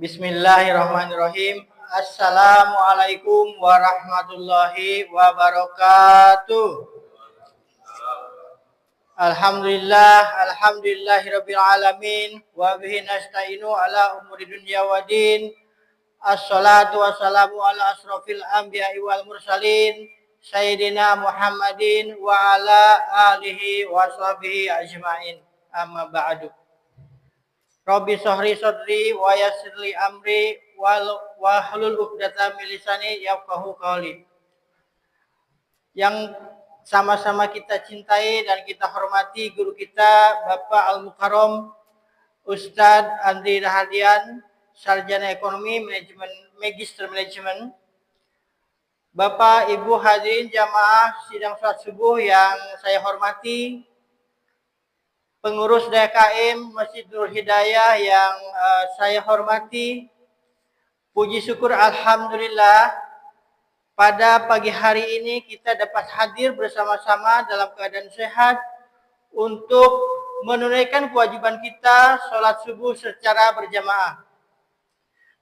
Bismillahirrahmanirrahim. Assalamualaikum warahmatullahi wabarakatuh. Alhamdulillahirabbil alamin wa bihi nasta'inu ala umuri dunya waddin. Assalatu wassalamu ala asrofil anbiya'i wal mursalin sayyidina Muhammadin wa ala alihi wa sahbihi ajmain. Amma ba'du. Rabbi sahri sadri wa yassirli amri wa hlul 'uqdatam min lisani yafqahu qawli. Yang sama-sama kita cintai dan kita hormati guru kita Bapak Al-Mukarram Ustadz Andri Rahadian, Sarjana Ekonomi Manajemen Magister Manajemen. Bapak Ibu hadirin jamaah sidang salat subuh yang saya hormati, pengurus DKM Masjid Nurul Hidayah yang saya hormati, puji syukur alhamdulillah pada pagi hari ini kita dapat hadir bersama-sama dalam keadaan sehat untuk menunaikan kewajiban kita sholat subuh secara berjamaah.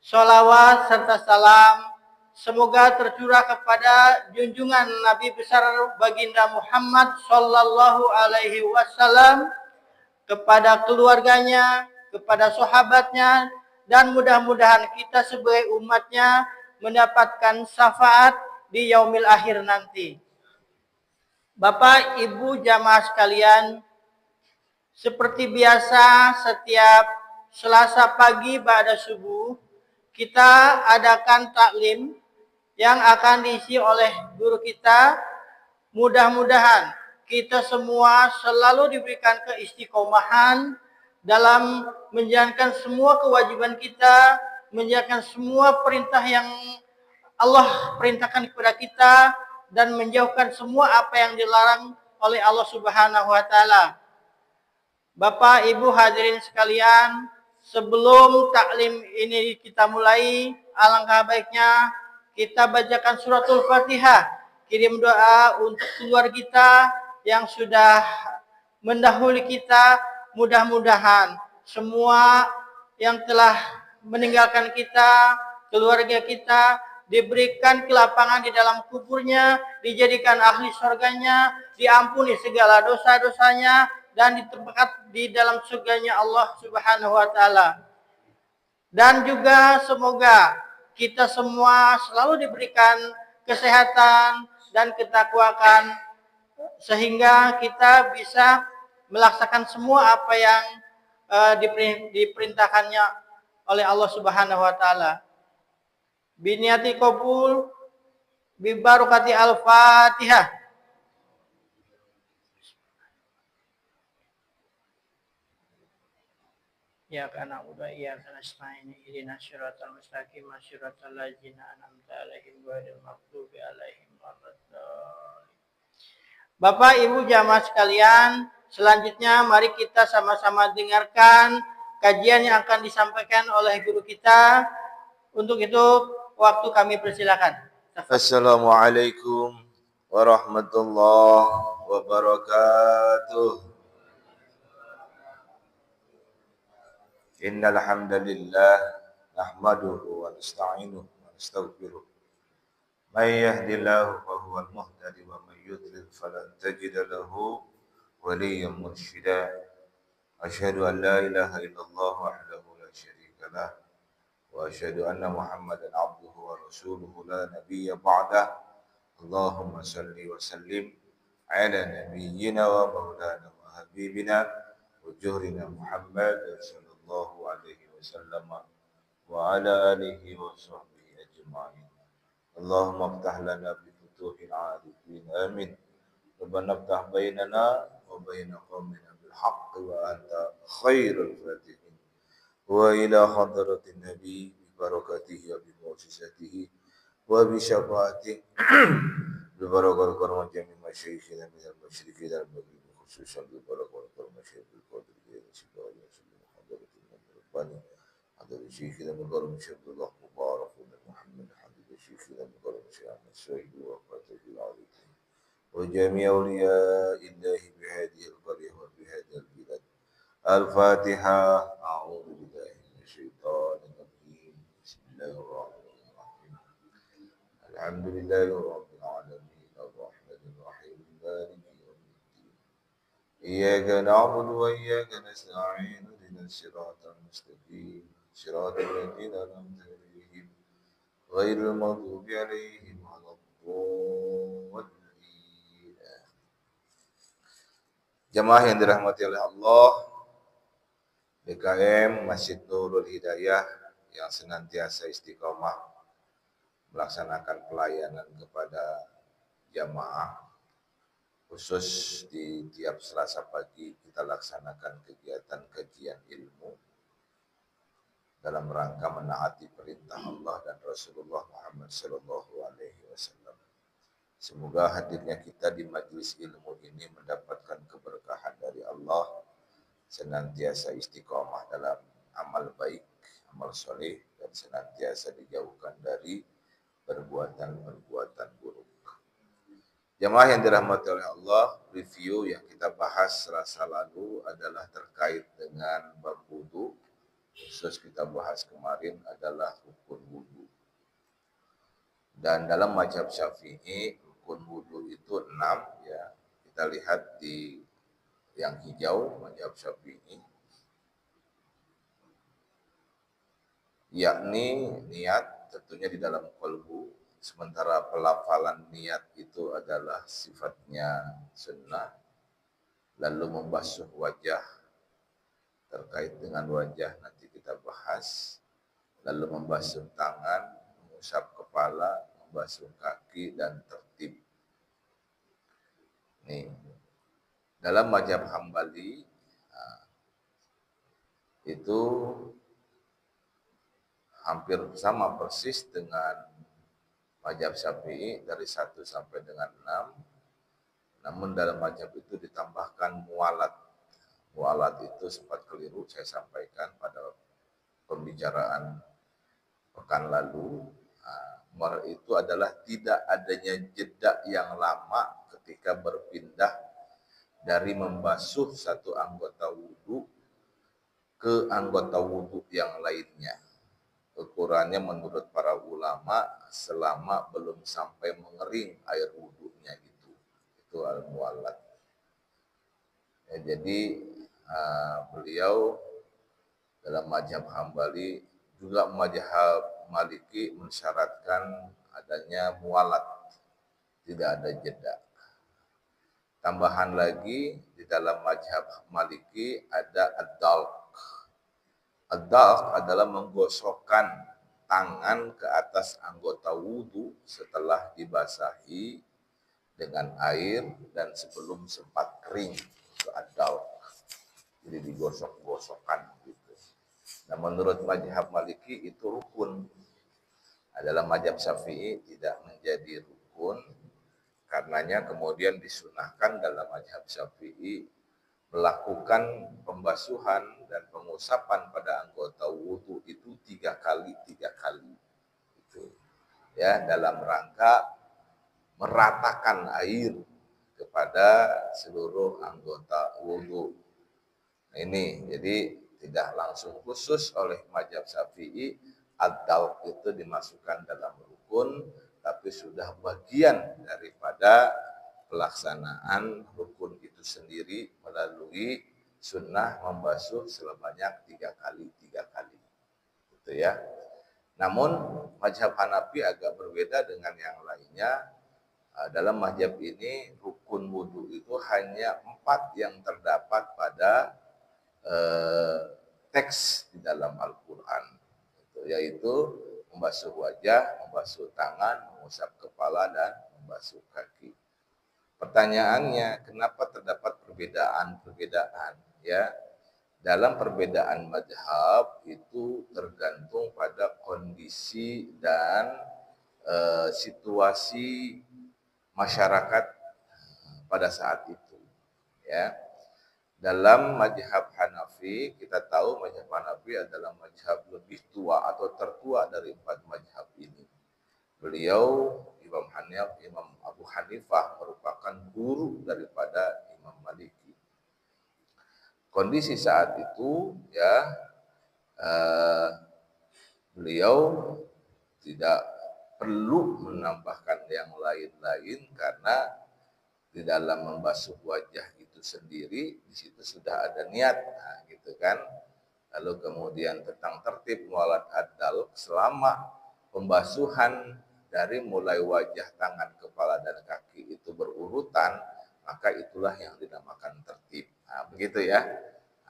Sholawat serta salam semoga tercurah kepada junjungan Nabi besar baginda Muhammad sallallahu alaihi wasallam, kepada keluarganya, kepada sahabatnya, dan mudah-mudahan kita sebagai umatnya mendapatkan syafaat di yaumil akhir nanti. Bapak, Ibu, jamaah sekalian, seperti biasa setiap Selasa pagi ba'da subuh, kita adakan taklim yang akan diisi oleh guru kita. Mudah-mudahan kita semua selalu diberikan keistiqomahan dalam menjalankan semua kewajiban kita, menjalankan semua perintah yang Allah perintahkan kepada kita, dan menjauhkan semua apa yang dilarang oleh Allah Subhanahu wa Ta'ala. Bapak, Ibu hadirin sekalian, sebelum taklim ini kita mulai, alangkah baiknya kita bacakan suratul Fatihah, kirim doa untuk keluarga kita yang sudah mendahului kita. Mudah-mudahan semua yang telah meninggalkan kita, keluarga kita, diberikan kelapangan di dalam kuburnya, dijadikan ahli surganya, diampuni segala dosa-dosanya, dan ditempatkan di dalam surganya Allah Subhanahu wa Ta'ala. Dan juga semoga kita semua selalu diberikan kesehatan dan ketakwaan, sehingga kita bisa melaksanakan semua apa yang diperintahkannya oleh Allah Subhanahu wa Ta'ala. Biniyati qabul bi barakati al-Fatihah. Ya kana udah ya kana nasta'in ihdinas siratal mustaqim siratal ladzina an'amta 'alaihim ghairil maghdubi 'alaihim waladdallin. Bapak, Ibu, jamaah sekalian, selanjutnya mari kita sama-sama dengarkan kajian yang akan disampaikan oleh guru kita. Untuk itu, waktu kami persilakan. Assalamualaikum warahmatullahi wabarakatuh. Innal hamdalillah nahmaduhu wa nasta'inuhu wa nastaghfiruh. May yahdihillahu fahuwal muhtadi wa may yudlil falan tajida lahu waliyyan mursyida. Asyhadu an la ilaha illallah wahdahu la syarika lah wa asyhadu anna Muhammadan abduhu wa rasuluhu la nabiyya ba'dah. Allahumma salli wa sallim ala nabiyyina wa maulana wa habibina wa juhrina Muhammad sallallahu alaihi wasallam wa ala alihi wa sahbihi ajma'in. Allahumma aftah lana bi futuhil arifin amin. Rabbana aftah bainana wa baina qaumina bil haqq wa anta khairul fatihin. Wa ila hadratin nabi bi barakatihi wa bi mu'jizatihi wa bi syafaatihi bi barakatil karam jami masyayikhina min al masyriqi wal maghribi khususan bi barakatil karam masyayikhil qadri wa sallallahu hadratin rabbani hadar syayikhina min karam syabdullah mubarak Muhammad hadar syayikhina min karam syaikhina sayyid wa fatihil alaikum wa jami awliya illahi bi hadhihi al qaryah wa bi hadhihi al bilad. Al-Fatihah. A'udzu billahi minasyaitonir rajim. Bismillahirrahmanirrahim. Alhamdulillahirabbil alamin arrahmanir rahim maliki yaumiddin. Iyyaka na'budu wa iyyaka nasta'in ihdinas siratal mustaqim siratal ladzina an'amta 'alaihim ghairil maghdubi 'alaihim waladdallin. Jamaah yang dirahmati oleh Allah, DKM Masjid Nurul Hidayah yang senantiasa istiqomah melaksanakan pelayanan kepada jamaah, khusus di tiap Selasa pagi kita laksanakan kegiatan kajian ilmu dalam rangka menaati perintah Allah dan Rasulullah Muhammad Sallallahu Alaihi Wasallam. Semoga hadirnya kita di majelis ilmu ini mendapatkan keberkahan dari Allah, senantiasa istiqomah dalam amal baik, amal soleh, dan senantiasa dijauhkan dari perbuatan-perbuatan buruk. Jamaah yang dirahmati oleh Allah, review yang kita bahas Selasa lalu adalah terkait dengan bab wudu. Khusus kita bahas kemarin adalah rukun wudu. Dan dalam mazhab Syafi'i, rukun wudu itu 6 ya. Kita lihat di yang hijau mazhab Syafi'i, yakni niat tentunya di dalam qalbu, sementara pelafalan niat itu adalah sifatnya sunnah. Lalu membasuh wajah, terkait dengan wajah nanti kita bahas. Lalu membasuh tangan, mengusap kepala, membasuh kaki, dan tertib. Nih, dalam mazhab Hambali itu hampir sama persis dengan mazhab Syafi'i dari 1 sampai dengan 6. Namun dalam mazhab itu ditambahkan mualat. Mualat itu sempat keliru saya sampaikan pada pembicaraan pekan lalu. Mualat itu adalah tidak adanya jeda yang lama ketika berpindah dari membasuh satu anggota wudhu ke anggota wudhu yang lainnya. Ukurannya menurut para ulama selama belum sampai mengering air wudhunya itu al-muallat. Ya, jadi beliau dalam mazhab Hambali juga mazhab Maliki mensyaratkan adanya muallat, tidak ada jeda. Tambahan lagi di dalam mazhab Maliki ada ad-dalq. Ad-dalq adalah menggosokkan tangan ke atas anggota wudhu setelah dibasahi dengan air dan sebelum sempat kering. Itu ad-dalq. Jadi digosok-gosokkan gitu. Nah, menurut mazhab Maliki itu rukun. Dalam mazhab Syafi'i tidak menjadi rukun. Karenanya kemudian disunahkan dalam mazhab Syafi'i melakukan pembasuhan dan pengusapan pada anggota wudhu itu 3 kali. Itu ya, dalam rangka meratakan air kepada seluruh anggota wudhu. Nah, ini jadi tidak langsung khusus oleh mazhab Syafi'i ad-dalq itu dimasukkan dalam rukun, tapi sudah bagian daripada pelaksanaan rukun itu sendiri melalui sunnah membasuh sebanyak 3 kali. Gitu ya. Namun mazhab Hanafi agak berbeda dengan yang lainnya. Dalam mazhab ini rukun wudu itu hanya 4 yang terdapat pada teks di dalam Al-Quran. Yaitu membasuh wajah, membasuh tangan, mengusap kepala, dan membasuh kaki. Pertanyaannya, kenapa terdapat perbedaan? Ya, dalam perbedaan mazhab itu tergantung pada kondisi dan situasi masyarakat pada saat itu. Ya, dalam mazhab Hanafi kita tahu mazhab Hanafi adalah mazhab lebih tua atau tertua dari 4 mazhab ini. Beliau Imam Abu Hanifah merupakan guru daripada Imam Maliki. Kondisi saat itu ya beliau tidak perlu menambahkan yang lain-lain karena di dalam membasuh wajah itu sendiri di situ sudah ada niat, nah, gitu kan. Lalu kemudian tentang tertib mualat adal, selama pembasuhan dari mulai wajah, tangan, kepala dan kaki itu berurutan, maka itulah yang dinamakan tertib. Nah, begitu ya.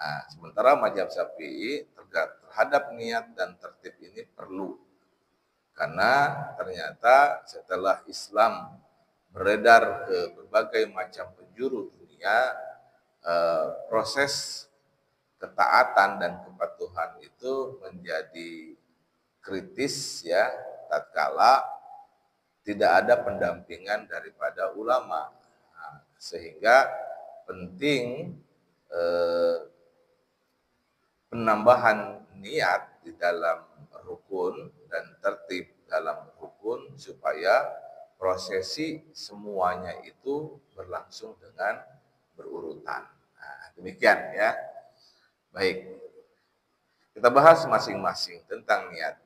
Nah, sementara mazhab Syafi'i terhadap niat dan tertib ini perlu. Karena ternyata setelah Islam beredar ke berbagai macam penjuru dunia, proses ketaatan dan kepatuhan itu menjadi kritis ya, tatkala tidak ada pendampingan daripada ulama. Nah, sehingga penting penambahan niat di dalam rukun dan tertib dalam rukun supaya prosesi semuanya itu berlangsung dengan berurutan. Nah, demikian ya. Baik, kita bahas masing-masing tentang niat.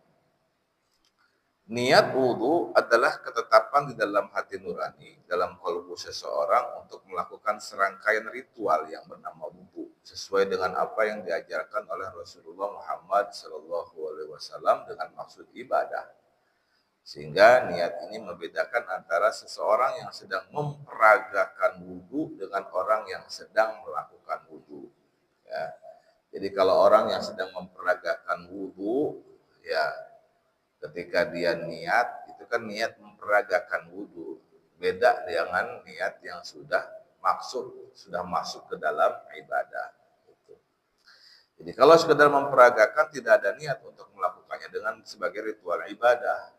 Niat wudu adalah ketetapan di dalam hati nurani, dalam kalbu seseorang untuk melakukan serangkaian ritual yang bernama wudu, sesuai dengan apa yang diajarkan oleh Rasulullah Muhammad SAW dengan maksud ibadah. Sehingga niat ini membedakan antara seseorang yang sedang memperagakan wudu dengan orang yang sedang melakukan wudu. Ya. Jadi kalau orang yang sedang memperagakan wudu, ya ketika dia niat, itu kan niat memperagakan wudu. Beda dengan niat yang sudah masuk ke dalam ibadah. Jadi kalau sekedar memperagakan tidak ada niat untuk melakukannya dengan sebagai ritual ibadah.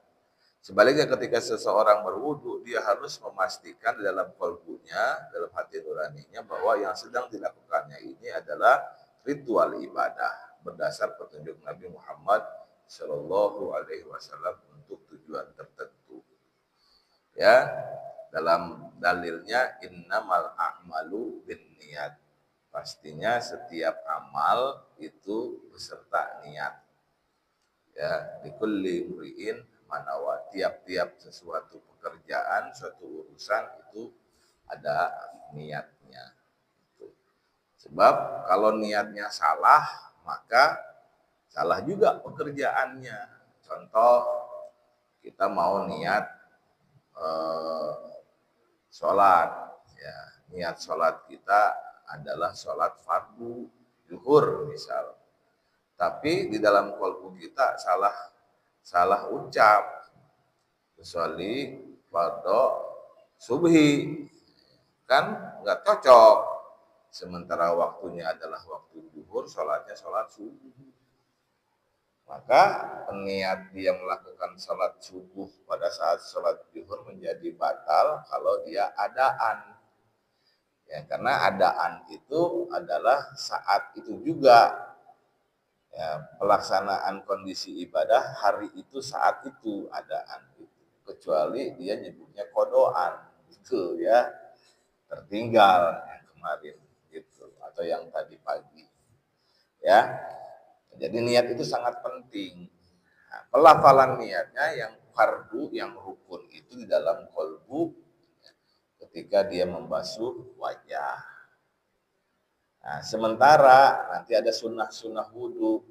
Sebaliknya ketika seseorang berwudu, dia harus memastikan di dalam kalbunya, dalam hati nuraninya bahwa yang sedang dilakukannya ini adalah ritual ibadah berdasar petunjuk Nabi Muhammad Shallallahu Alaihi Wasallam untuk tujuan tertentu. Ya, dalam dalilnya innamal a'malu binniyat. Pastinya setiap amal itu beserta niat. Ya, likulli imri'in manawa, tiap-tiap sesuatu pekerjaan, suatu urusan itu ada niatnya. Sebab kalau niatnya salah, maka salah juga pekerjaannya. Contoh, kita mau niat sholat, ya, niat sholat kita adalah sholat fardu zuhur misal. Tapi di dalam kalbu kita salah ucap, kecuali fardu subhi, kan nggak cocok. Sementara waktunya adalah waktu zuhur, sholatnya sholat subuh. Maka niat dia melakukan sholat subuh pada saat sholat zuhur menjadi batal kalau dia adaan. Ya, karena adaan itu adalah saat itu juga. Ya, pelaksanaan kondisi ibadah hari itu saat itu adaan itu. Kecuali dia nyebutnya kodoan, itu ya tertinggal yang kemarin gitu atau yang tadi pagi. Ya. Jadi niat itu sangat penting. Nah, pelafalan niatnya yang fardu, yang rukun itu di dalam kalbu ketika dia membasuh wajah. Nah, sementara nanti ada sunnah-sunnah wudu,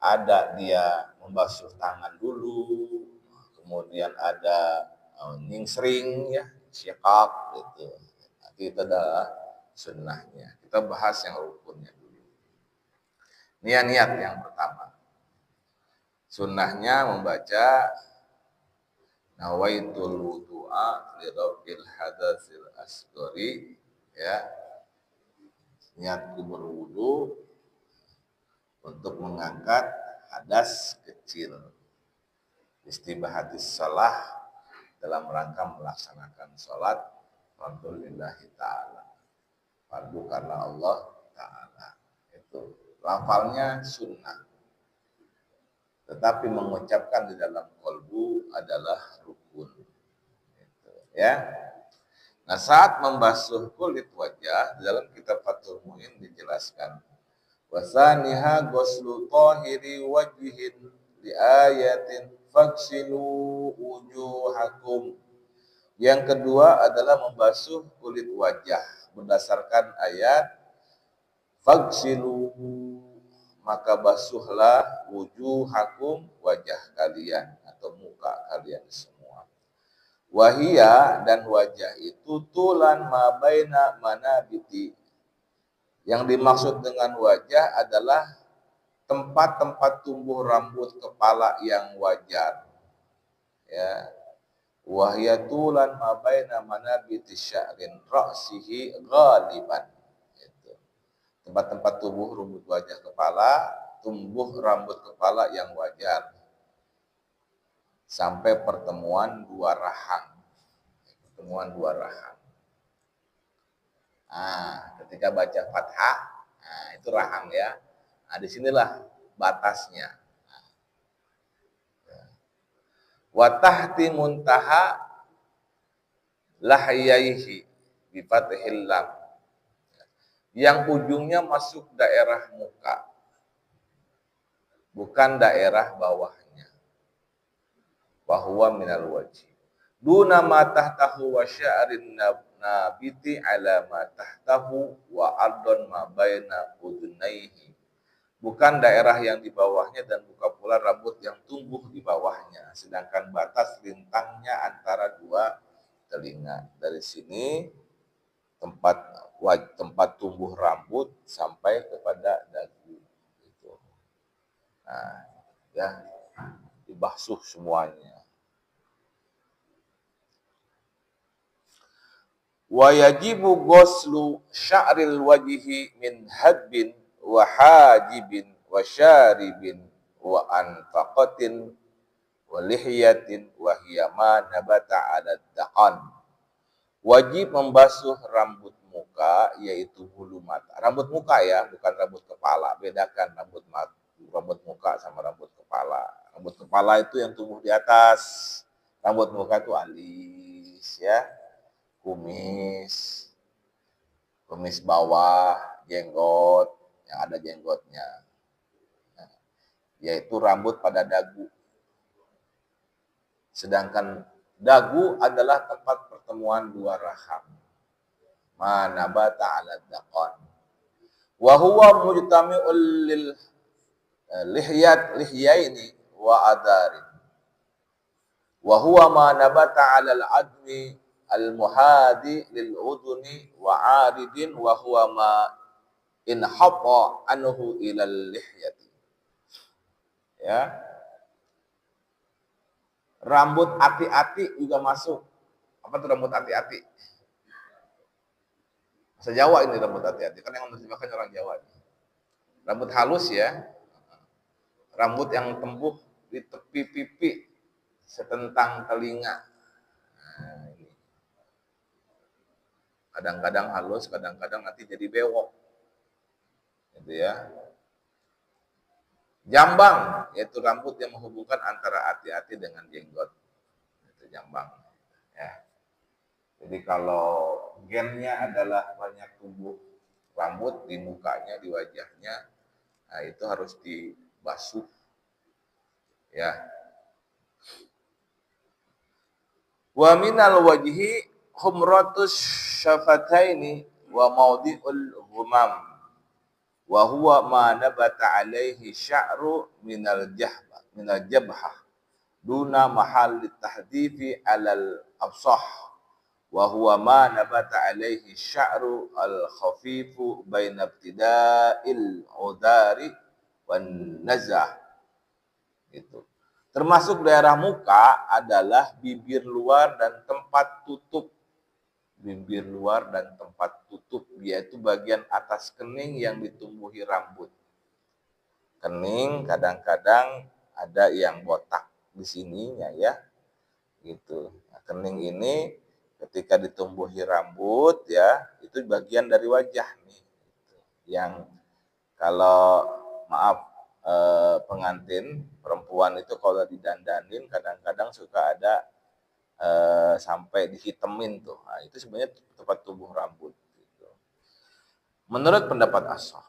ada dia membasuh tangan dulu, kemudian ada nyingsring ya, syekak gitu. Nanti itu adalah sunnahnya. Kita bahas yang rukunnya dulu. Niat yang pertama. Sunnahnya membaca nawaitul wudu'a li raf'il hadatsil asghari, ya. Niat berwudu untuk mengangkat hadas kecil. Istibahatis shalah dalam rangka melaksanakan sholat fardu lillahi ta'ala. Fardu karena Allah ta'ala. Itu lafalnya sunnah. Tetapi mengucapkan di dalam kalbu adalah rukun. Gitu, ya. Nah, saat membasuh kulit wajah, di dalam kitab Fathul Mu'in dijelaskan, wasaniha ghuslu tahiri wajhin li ayatin faghsilu wujuhakum. Yang kedua adalah membasuh kulit wajah berdasarkan ayat faghsilu, maka basuhlah wujuhakum, wajah kalian atau muka kalian semua. Wahia, dan wajah itu tulan ma baina manabiti. Yang dimaksud dengan wajah adalah tempat-tempat tumbuh rambut kepala yang wajar. Ya. Wahia tulan ma baina manabiti sya'rin ra'sihi ghaliban. Itu. Tempat-tempat tumbuh rambut wajah kepala, tumbuh rambut kepala yang wajar. Sampai pertemuan dua rahang. Pertemuan dua rahang. Ketika baca fathah, itu rahang ya. Disinilah batasnya. Wa tahti muntaha lahyaihi bi fathil lam. Yang ujungnya masuk daerah muka, bukan daerah bawahnya. Bahwa minal wajhi. Duna ma tahtahu wa sya'rin nabiti ala ma tahtahu wa ardon ma baina udunaihi. Bukan daerah yang di bawahnya dan bukan pula rambut yang tumbuh di bawahnya. Sedangkan batas lintangnya antara dua telinga. Dari sini tempat tumbuh rambut sampai kepada dagu. Gitu. Ya, dibasuh semuanya. Wa yajibu ghuslu sya'ril wajhi min hadbin wa hajibin wa syaribin wa anfaqatin wa lihyatin wa hiya ma nabata 'ala daqan. Wajib membasuh rambut muka, yaitu bulu mata. Rambut muka ya, bukan rambut kepala. Bedakan rambut muka sama rambut kepala. Rambut kepala itu yang tumbuh di atas. Rambut muka itu alis ya. Kumis bawah, jenggot, yang ada jenggotnya, yaitu rambut pada dagu. Sedangkan dagu adalah tempat pertemuan dua rahang. Manabata 'ala daqan. Wa huwa mujtami'ul lil lihyaini wa adarin. Wa huwa ma nabata 'ala al-'admi al-muhadi lil uduni wa 'aridin wa huwa ma inhatta anhu ila lihyati. Ya. Rambut ati-ati juga masuk. Apa itu rambut ati-ati? Bahasa Jawa ini rambut ati-ati. Kan yang menerjemahkan orang Jawa. Rambut halus ya. Rambut yang tumbuh di tepi pipi setentang telinga. Kadang-kadang halus, kadang-kadang nanti jadi bewok. Gitu ya. Jambang, yaitu rambut yang menghubungkan antara ati-ati dengan jenggot. Itu jambang. Ya. Jadi kalau gennya adalah banyak tumbuh rambut di mukanya, di wajahnya, itu harus dibasuh. Ya. Wa minal wajhi humratus syafataini wa maudhi'ul ghumam wa huwa ma nabata alaihi sya'ru minal jabhah duna mahalli tahdifi alal afsah wa huwa ma nabata alaihi sya'ru al khafifu baina ibtida'il udari wan nazah. Itu termasuk daerah muka adalah bibir luar dan tempat tutup. Bibir luar dan tempat tutup, yaitu bagian atas kening yang ditumbuhi rambut. Kening kadang-kadang ada yang botak di sininya ya. Gitu. Nah, kening ini ketika ditumbuhi rambut ya, itu bagian dari wajah nih. Yang kalau pengantin perempuan itu kalau didandanin kadang-kadang suka ada sampai dihitemin tuh. Nah, itu sebenarnya tempat tumbuh rambut. Gitu. Menurut pendapat Ashab,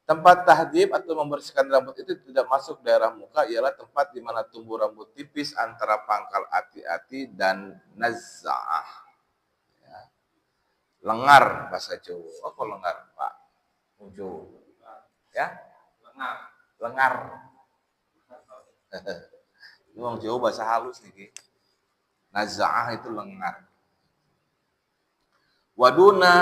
Tempat tahdib atau membersihkan rambut itu tidak masuk daerah muka, ialah tempat di mana tumbuh rambut tipis antara pangkal ati-ati dan naz'ah. Ya. Lengar bahasa Jawa. Oh, kok lengar, Pak? Muncul. Ya? Lengar. Ini orang Jawa bahasa halus nih. Naz'ah itu lengar. Waduna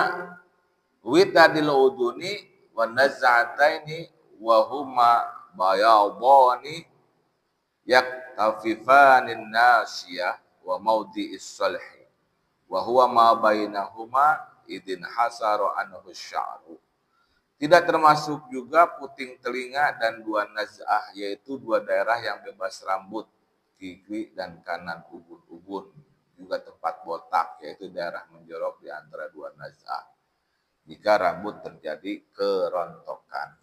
witadil uduni wa naz'ataini wa huma bayadani yaktafifanin nasiyah wa maudhi'is salhi wa huwa ma bainahuma idin hasaru anhu sya'ru. Tidak termasuk juga puting telinga dan dua naz'ah, yaitu dua daerah yang bebas rambut, gigi dan kanan ubun-ubun, juga tempat botak, yaitu daerah menjorok di antara dua naz'ah jika rambut terjadi kerontokan.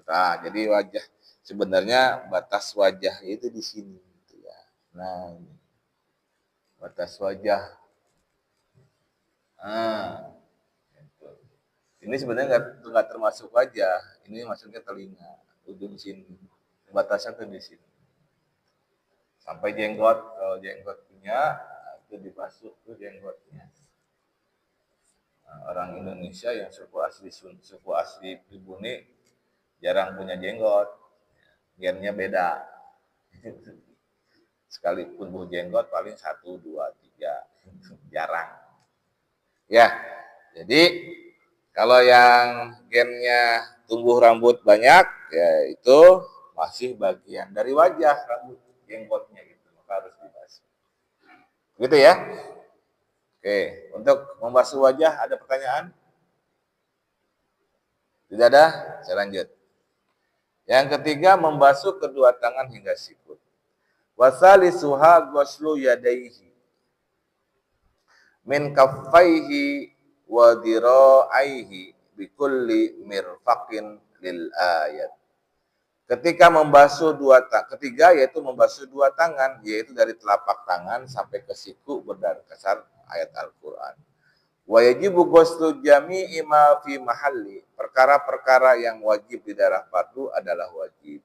Nah, jadi wajah sebenarnya batas wajah itu di sini, gitu ya. Nah, ini batas wajah. Nah, gitu. Ini sebenarnya nggak termasuk wajah. Ini maksudnya telinga, ujung sini. Batasnya tuh di sini. Sampai jenggot, kalau jenggot punya itu dibasuh tuh jenggotnya. Nah, orang Indonesia yang suku asli pribumi jarang punya jenggot, gennya beda. Sekalipun buah jenggot paling 1, 2, 3, jarang. Ya, jadi kalau yang gennya tumbuh rambut banyak, ya itu masih bagian dari wajah rambut jenggotnya gitu, maka harus dibasuh. Gitu ya. Oke, untuk membasuh wajah ada pertanyaan? Tidak ada? Saya lanjut. Yang ketiga, membasuh kedua tangan hingga sikut. Wasalisuha ghuslu yadaihi min kaffaihi wa dhira'aihi bikulli mirfaqin lil ayat. Ketika membasuh ketiga yaitu membasuh dua tangan, yaitu dari telapak tangan sampai ke siku berdasarkan ayat Al-Qur'an. Wa yajibu ghuslu jami'i ma fi mahalli. Perkara-perkara yang wajib di daerah fardu adalah wajib.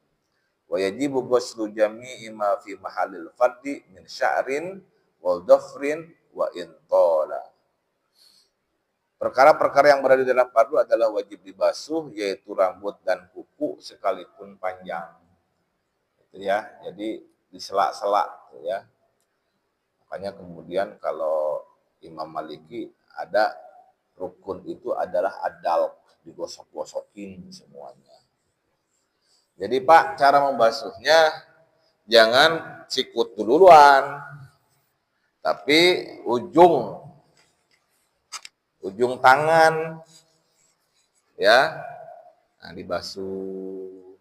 Wa yajibu ghuslu jami'i ma fi mahallil fardi min sya'rin wa dhafrin wa intala. Perkara-perkara yang berada di dalam fardu adalah wajib dibasuh, yaitu rambut dan kuku sekalipun panjang. Itu ya. Jadi disela-sela ya. Makanya kemudian kalau Imam Maliki ada rukun itu adalah adal, digosok-gosokin semuanya. Jadi Pak, cara membasuhnya jangan sikut duluan, tapi ujung tangan ya, nah dibasuh.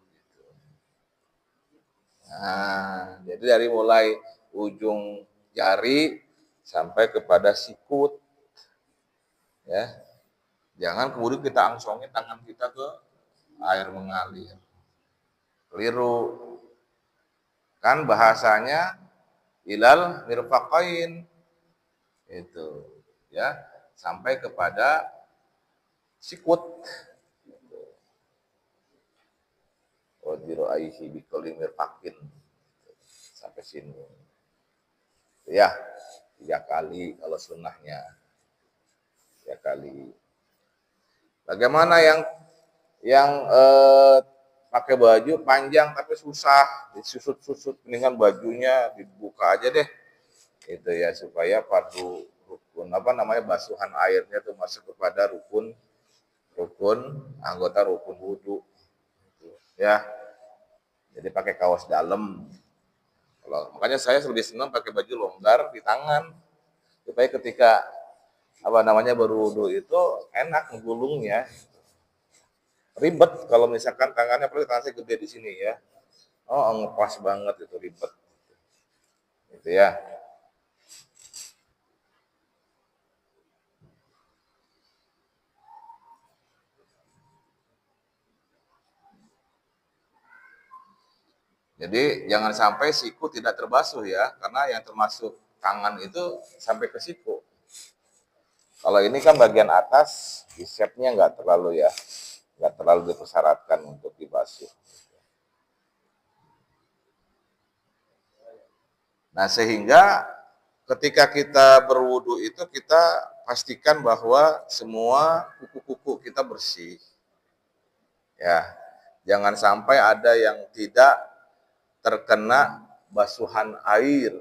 Nah, jadi dari mulai ujung jari sampai kepada sikut. Ya. Jangan kemudian kita angsongin tangan kita ke air mengalir. Keliru. Kan bahasanya ilal mirfaqain. Itu, ya, sampai kepada sikut. Wadiru aihi bikulli mirfaqin. Sampai sini. Ya, 3 kali kalau sunnahnya. 3 kali. Bagaimana yang pakai baju panjang tapi susah, disusut-susut, mendingan bajunya dibuka aja deh. Itu ya, supaya fardu rukun basuhan airnya itu masuk kepada rukun anggota rukun wudu. Ya. Jadi pakai kaos dalam. Makanya saya lebih senang pakai baju longgar di tangan. Supaya ketika baru wudu itu enak menggulungnya. Ribet kalau misalkan tangannya, apalagi tangan saya gede di sini ya. Oh, ngepas banget, itu ribet. Gitu ya. Jadi jangan sampai siku tidak terbasuh ya, karena yang termasuk tangan itu sampai ke siku. Kalau ini kan bagian atas, bisepnya nggak terlalu ya. nggak terlalu dipersyaratkan untuk dibasuh. Nah, sehingga ketika kita berwudu itu kita pastikan bahwa semua kuku-kuku kita bersih. Ya, jangan sampai ada yang tidak terkena basuhan air,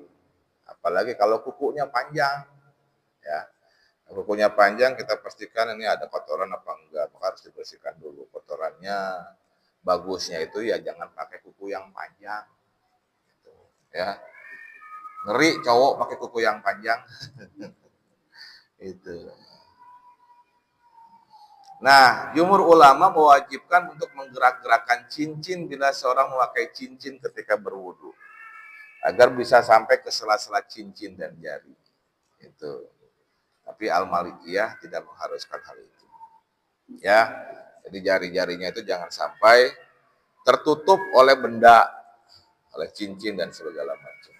apalagi kalau kukunya panjang. Ya, kukunya panjang kita pastikan ini ada kotoran apa enggak, maka harus dibersihkan dulu kotorannya. Bagusnya itu ya jangan pakai kuku yang panjang. Gitu, ya. Ngeri cowok pakai kuku yang panjang. Itu. Nah, jumhur ulama mewajibkan untuk menggerak-gerakkan cincin bila seorang memakai cincin ketika berwudu, agar bisa sampai ke sela-sela cincin dan jari. Itu. Tapi Al-Malikiyah tidak mengharuskan hal itu. Ya, jadi jari-jarinya itu jangan sampai tertutup oleh benda, oleh cincin dan segala macam.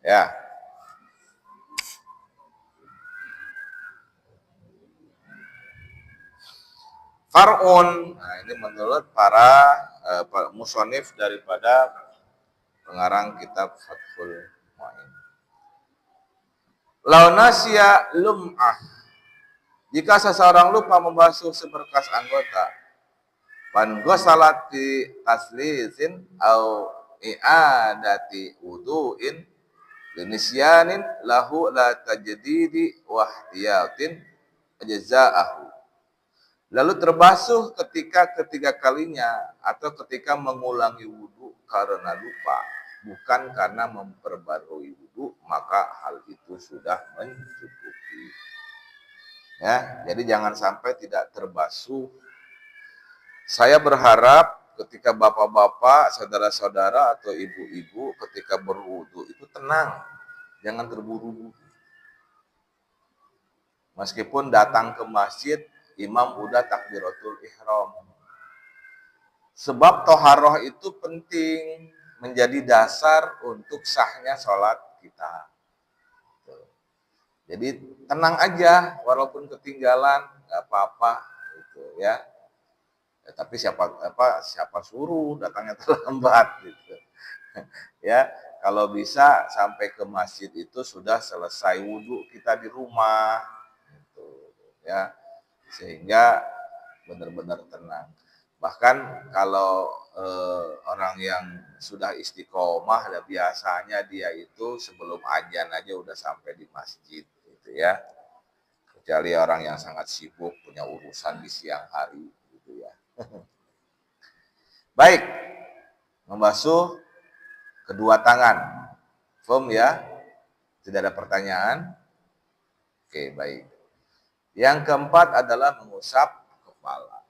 Ya. Far'un, nah ini menurut para musonif daripada pengarang kitab Fathul Mu'in. Launasya lum'ah, jika seseorang lupa membasuh seberkas anggota, pan ghasalati taslizin au i'adati wudu'in binisyanin lahu la tajdidi wa ihtiyatin ajza'ahu. Lalu terbasuh ketika ketiga kalinya atau ketika mengulangi wudu karena lupa, bukan karena memperbarui wudu, maka hal itu sudah mencukupi. Ya, jadi jangan sampai tidak terbasuh. Saya berharap ketika bapak-bapak, saudara-saudara atau ibu-ibu ketika berwudu itu tenang, jangan terburu-buru. Meskipun datang ke masjid, imam udah takbiratul ihram. Sebab toharoh itu penting, menjadi dasar untuk sahnya sholat kita. Jadi tenang aja, walaupun ketinggalan, nggak apa-apa, gitu ya. Tapi siapa suruh datangnya terlambat, gitu. Ya, kalau bisa sampai ke masjid itu sudah selesai wudhu kita di rumah, gitu, ya. Sehingga benar-benar tenang. Bahkan kalau orang yang sudah istiqomah, biasanya dia itu sebelum azan aja udah sampai di masjid, gitu ya. Kecuali orang yang sangat sibuk punya urusan di siang hari, gitu ya. Baik, membasuh kedua tangan. Faham ya? Tidak ada pertanyaan? Oke, baik. Yang keempat adalah mengusap kepala.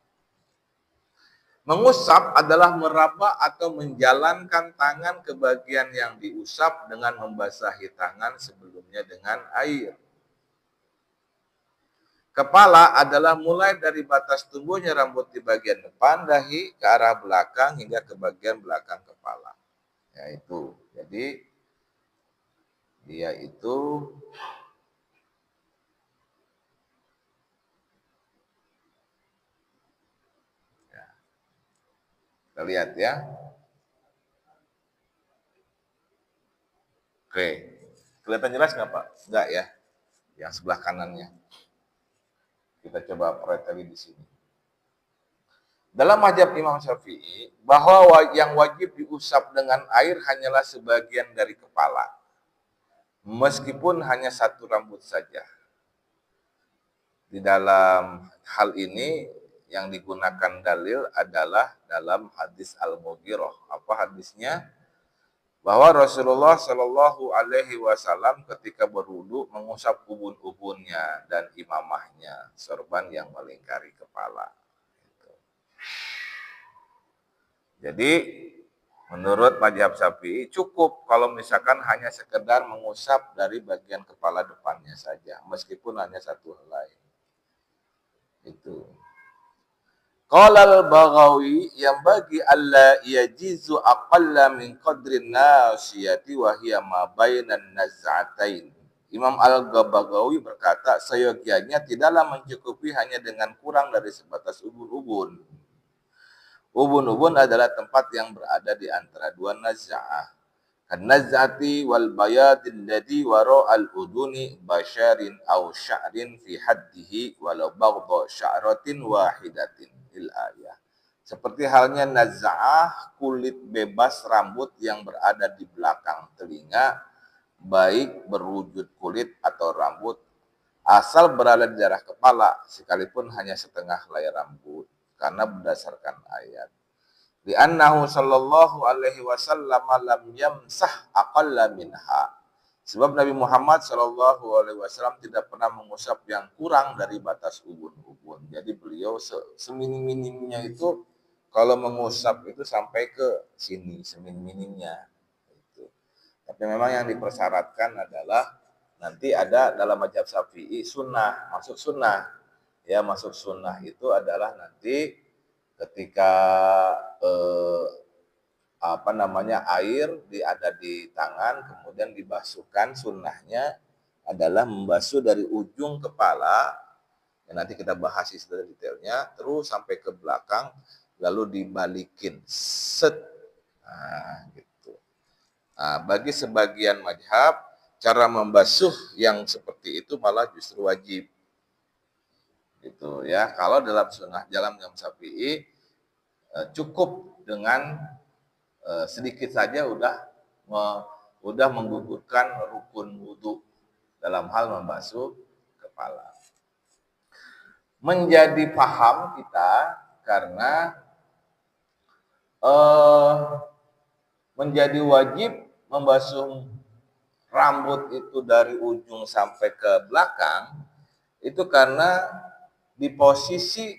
Mengusap adalah meraba atau menjalankan tangan ke bagian yang diusap dengan membasahi tangan sebelumnya dengan air. Kepala adalah mulai dari batas tumbuhnya rambut di bagian depan dahi ke arah belakang hingga ke bagian belakang kepala. Yaitu, jadi dia itu kita lihat ya. Oke. Kelihatan jelas nggak Pak? Enggak ya. Yang sebelah kanannya. Kita coba preteli di sini. Dalam mazhab Imam Syafi'i, bahwa yang wajib diusap dengan air hanyalah sebagian dari kepala. Meskipun hanya satu rambut saja. Di dalam hal ini, yang digunakan dalil adalah dalam hadis Al-Mughirah. Apa hadisnya? Bahwa Rasulullah Shallallahu Alaihi Wasallam ketika berwudu mengusap ubun-ubunnya dan imamahnya, sorban yang melingkari kepala. Jadi menurut mazhab Syafi'i cukup kalau misalkan hanya sekedar mengusap dari bagian kepala depannya saja, meskipun hanya satu helai. Itu. Qala al-Baghawi yang bagi alla yajizu aqalla min qadrin nasiyati wa hiya ma bainan naz'atain Imam Al-Ghazali berkata, seyogianya tidaklah mencukupi hanya dengan kurang dari sebatas ubun-ubun. Ubun-ubun adalah tempat yang berada di antara dua naz'ah. Kan-naz'ati wal bayadil ladhi wara al-uduni basyarin aw sya'rin fi haddihi walau baghdha sya'ratin wahidatin il ayah. Seperti halnya naz'ah kulit bebas rambut yang berada di belakang telinga, baik berwujud kulit atau rambut, asal berada di daerah kepala, sekalipun hanya setengah helai rambut, karena berdasarkan ayat. Li'annahu sallallahu alaihi wasallam lam yamsah aqalla minha. Sebab Nabi Muhammad sallallahu alaihi wasallam tidak pernah mengusap yang kurang dari batas ubun-ubun. Jadi beliau seminim-minimnya itu kalau mengusap itu sampai ke sini, seminim-minimnya. Tapi memang yang dipersyaratkan adalah nanti ada dalam mazhab Syafi'i sunnah, masuk sunnah. Ya, masuk sunnah itu adalah nanti ketika air ada di tangan, kemudian dibasuhkan, sunnahnya adalah membasuh dari ujung kepala, yang nanti kita bahas secara detailnya, terus sampai ke belakang, lalu dibalikin, set. Nah, gitu. Nah, bagi sebagian mazhab, cara membasuh yang seperti itu malah justru wajib. Gitu ya. Kalau dalam sunnah dalam Syafi'i cukup dengan sedikit saja udah menggugurkan rukun wudu dalam hal membasuh kepala. Menjadi paham kita karena menjadi wajib membasuh rambut itu dari ujung sampai ke belakang itu karena di posisi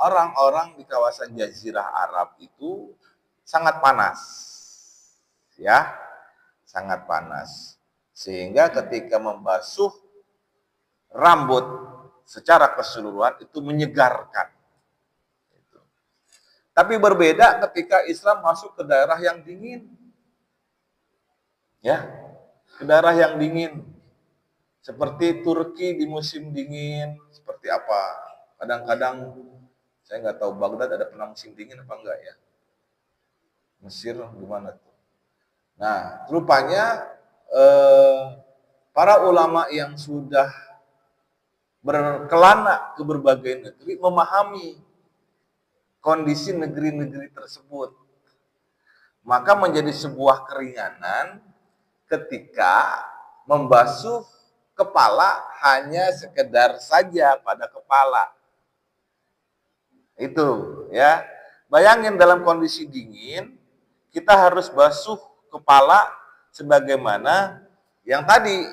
orang-orang di kawasan Jazirah Arab itu sangat panas, ya, sangat panas, sehingga ketika membasuh rambut secara keseluruhan itu menyegarkan. Tapi berbeda ketika Islam masuk ke daerah yang dingin, ya, ke daerah yang dingin, seperti Turki di musim dingin, seperti apa? Kadang-kadang saya nggak tahu Baghdad ada pernah musim dingin apa enggak ya? Mesir gimana tuh? Nah, rupanya para ulama yang sudah berkelana ke berbagai negeri memahami kondisi negeri-negeri tersebut. Maka menjadi sebuah keringanan ketika membasuh kepala hanya sekedar saja pada kepala. Itu ya. Bayangin dalam kondisi dingin, kita harus basuh kepala sebagaimana yang tadi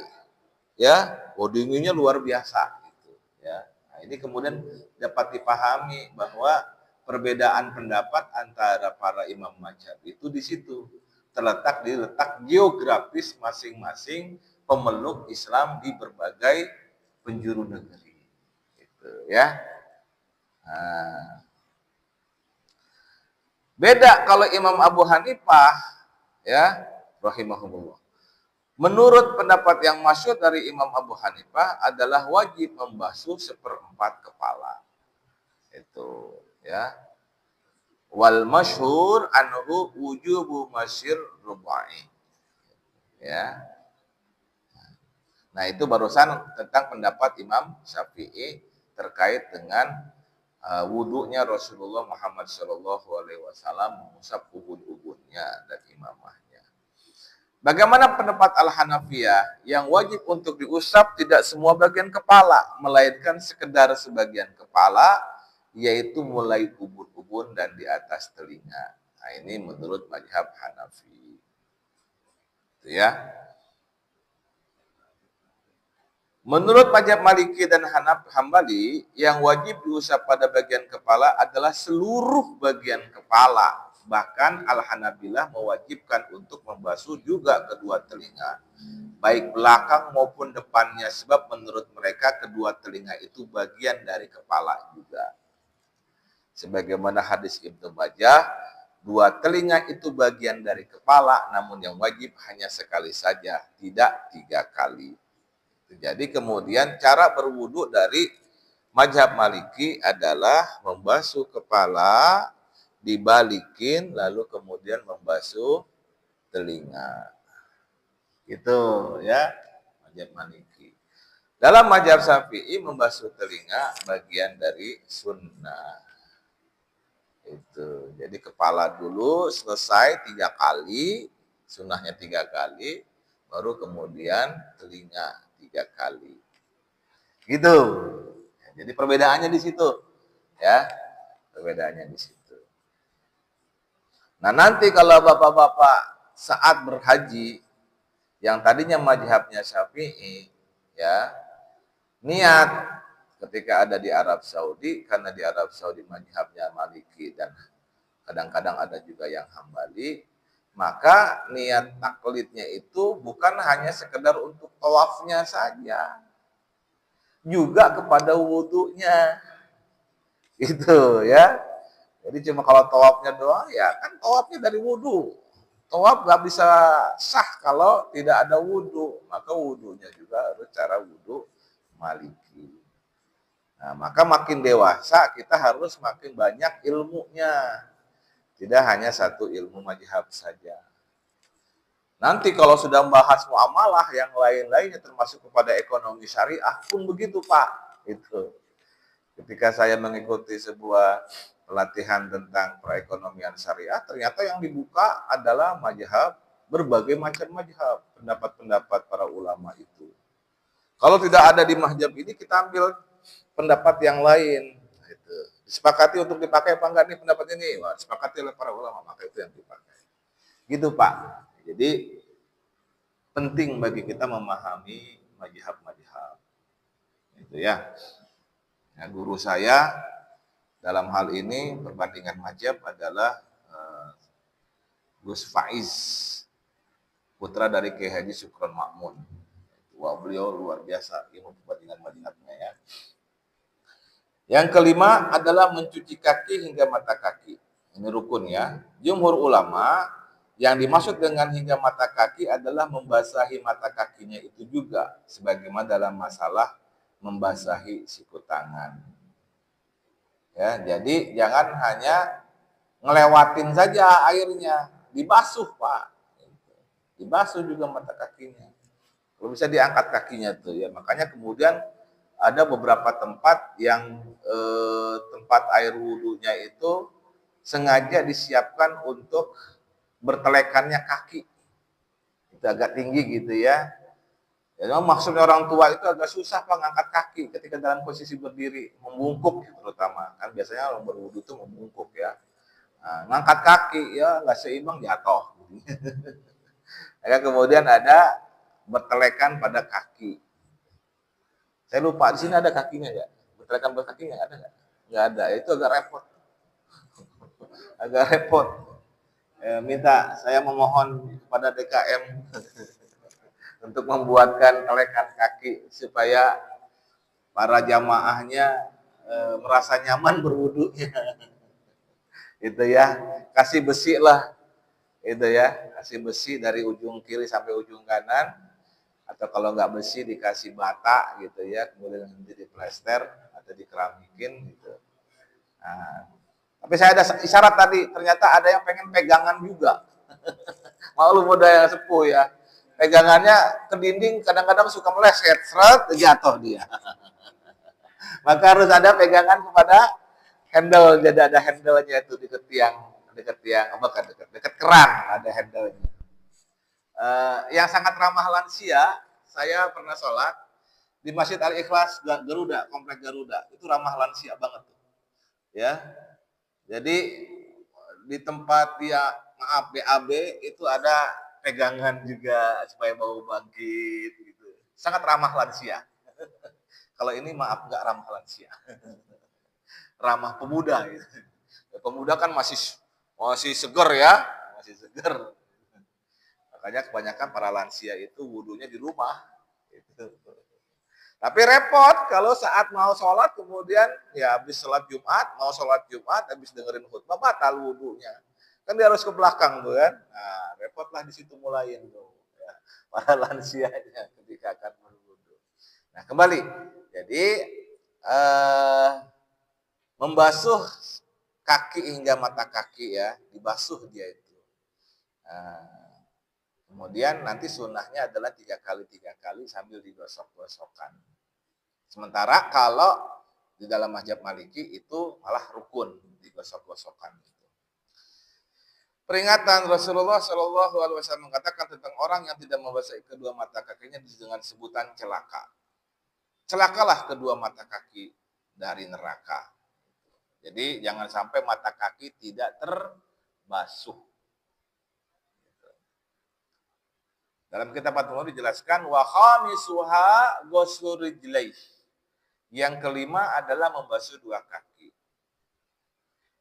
ya, dinginnya luar biasa gitu ya. Nah, ini kemudian dapat dipahami bahwa perbedaan pendapat antara para imam mazhab itu di situ terletak di letak geografis masing-masing pemeluk Islam di berbagai penjuru negeri, gitu ya. Nah, beda kalau Imam Abu Hanifah, ya, rahimahullah. Menurut pendapat yang masyhur dari Imam Abu Hanifah adalah wajib membasuh 1/4 kepala, itu, ya. Wal masyhur anhu wujubu masyir rubai, ya. Nah, itu barusan tentang pendapat Imam Syafi'i terkait dengan wudunya Rasulullah Muhammad SAW mengusap ubun-ubunnya dan imamahnya. Bagaimana pendapat Al-Hanafiyah yang wajib untuk diusap tidak semua bagian kepala, melainkan sekedar sebagian kepala, yaitu mulai ubun-ubun dan di atas telinga. Nah, ini menurut mazhab Hanafi. Itu ya. Menurut mazhab Maliki dan Hambali, yang wajib diusap pada bagian kepala adalah seluruh bagian kepala. Bahkan Al-Hanabilah mewajibkan untuk membasuh juga kedua telinga, baik belakang maupun depannya, sebab menurut mereka kedua telinga itu bagian dari kepala juga. Sebagaimana hadis Ibnu Majah, Dua telinga itu bagian dari kepala, namun yang wajib hanya sekali saja, tidak 3 kali. Jadi kemudian cara berwudu dari mazhab Maliki adalah membasuh kepala, dibalikin, lalu kemudian membasuh telinga. Itu ya, mazhab Maliki. Dalam mazhab Syafi'i membasuh telinga bagian dari sunnah. Itu. Jadi kepala dulu selesai 3 kali, sunnahnya 3 kali, baru kemudian telinga 3 kali. Gitu. Jadi perbedaannya di situ. Ya. Perbedaannya di situ. Nah, nanti kalau Bapak-bapak saat berhaji yang tadinya mazhabnya Syafi'i, ya, niat ketika ada di Arab Saudi, karena di Arab Saudi mazhabnya Maliki dan kadang-kadang ada juga yang Hambali, maka niat taklidnya itu bukan hanya sekedar untuk tawafnya saja, juga kepada wudhunya. Itu ya. Jadi cuma kalau tawafnya doang, ya kan tawafnya dari wudhu. Tawaf gak bisa sah kalau tidak ada wudhu, maka wudhunya juga harus cara wudhu Maliki. Nah, maka makin dewasa kita harus makin banyak ilmunya. Tidak hanya satu ilmu mazhab saja. Nanti kalau sudah membahas muamalah yang lain-lainnya termasuk kepada ekonomi syariah pun begitu, Pak. Itu. Ketika saya mengikuti sebuah pelatihan tentang perekonomian syariah, ternyata yang dibuka adalah mazhab, berbagai macam mazhab, pendapat-pendapat para ulama itu. Kalau tidak ada di mazhab ini, kita ambil pendapat yang lain. Gitu. Disepakati untuk dipakai apa enggak nih pendapat ini? Wah, disepakati oleh para ulama, maka itu yang dipakai. Gitu, Pak. Jadi penting bagi kita memahami mazhab-mazhab. Itu ya. Nah, guru saya dalam hal ini perbandingan mazhab adalah Gus Faiz, putra dari Kiai Haji Syukron Makmun. Wah, beliau luar biasa ilmu perbandingan mazhabnya ya. Yang kelima adalah mencuci kaki hingga mata kaki. Ini rukun ya. Jumhur ulama yang dimaksud dengan hingga mata kaki adalah membasahi mata kakinya itu juga, sebagaimana dalam masalah membasahi siku tangan. Ya, jadi jangan hanya ngelewatin saja airnya, dibasuh, Pak. Dibasuh juga mata kakinya. Kalau bisa diangkat kakinya tuh ya. Makanya kemudian ada beberapa tempat yang tempat air wudhunya itu sengaja disiapkan untuk bertelekannya kaki. Itu agak tinggi gitu ya. Ya, maksudnya orang tua itu agak susah Pak ngangkat kaki ketika dalam posisi berdiri, membungkuk terutama. Kan biasanya orang berwudhu itu membungkuk ya. Nah, ngangkat kaki ya nggak seimbang jatuh. Ya, kemudian ada bertelekan pada kaki. Saya lupa di sini ada kakinya ya. Bertelekan pada kakinya ada nggak? Nggak ada. Itu agak repot. Agak repot. Minta saya memohon kepada DKM untuk membuatkan telekan kaki supaya para jamaahnya merasa nyaman berwudunya. Itu ya. Kasih besi lah. Itu ya. Kasih besi dari ujung kiri sampai ujung kanan. Atau kalau nggak besi dikasih bata gitu ya, kemudian nanti diplester atau dikeramikin gitu. Nah, tapi saya ada isyarat tadi, ternyata ada yang pengen pegangan juga. Maklum muda yang sepuh ya, pegangannya ke dinding kadang-kadang suka meleset, seret jatuh dia. Maka harus ada pegangan kepada handle, jadi ada handle-nya itu dekat tiang, bukan dekat keran ada handle-nya. Yang sangat ramah lansia, saya pernah sholat di Masjid Al-Ikhlas Garuda, Komplek Garuda, itu ramah lansia banget tuh. Ya. Jadi di tempat dia BAB itu ada pegangan juga supaya bau bangkit gitu. Sangat ramah lansia. Kalau ini maaf nggak ramah lansia. Ramah pemuda gitu. Pemuda kan masih seger ya, masih seger. Makanya kebanyakan para lansia itu wudhunya di rumah. Gitu. Tapi repot kalau saat mau sholat kemudian ya habis sholat Jumat, mau sholat Jumat, habis dengerin khutbah batal wudhunya. Kan dia harus ke belakang tuh kan. Nah, repotlah di situ mulain tuh. Ya, para lansianya ketika akan berwudu. Nah, kembali. Jadi membasuh kaki hingga mata kaki ya, dibasuh dia itu. Nah, kemudian nanti sunnahnya adalah 3 kali sambil digosok-gosokkan. Sementara kalau di dalam mazhab Maliki itu malah rukun digosok-gosokkan. Peringatan Rasulullah Shallallahu Alaihi Wasallam mengatakan tentang orang yang tidak membasahi kedua mata kakinya dengan sebutan celaka. Celakalah kedua mata kaki dari neraka. Jadi jangan sampai mata kaki tidak terbasuh. Dalam kitab At-Tuhur dijelaskan wa khamisuha ghuslu rijlaih. Yang kelima adalah membasuh 2 kaki.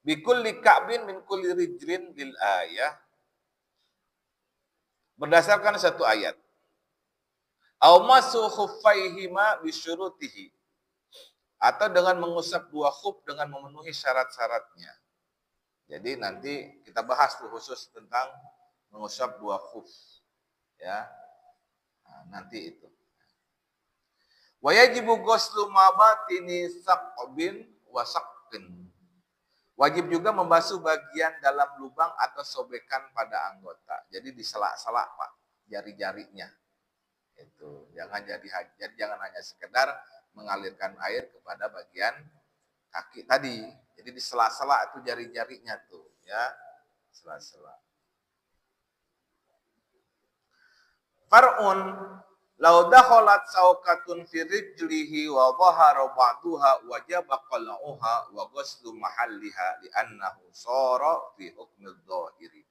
Bikulli ka'bin min kulli rijlin bil ayah. Berdasarkan satu ayat. Au masu khuffaihima bisyurutihi. Atau dengan mengusap 2 khuf dengan memenuhi syarat-syaratnya. Jadi nanti kita bahas tuh khusus tentang mengusap 2 khuf. Ya. Nah, nanti itu. Wa yajibu ghuslu mabatini saqbin wa saqin. Wajib juga membasuh bagian dalam lubang atau sobekan pada anggota. Jadi di sela-sela Pak, jari-jarinya. Itu. Jangan hanya sekedar mengalirkan air kepada bagian kaki tadi. Jadi di sela-sela itu jari-jarinya tuh, ya. Sela-sela. Far'un law dakhalat sawkatun fi rijlihi wa dhahara ba'daha wajaba qal'uha wa ghuslu mahalliha li'annahu shara fi hukmil dhahiri.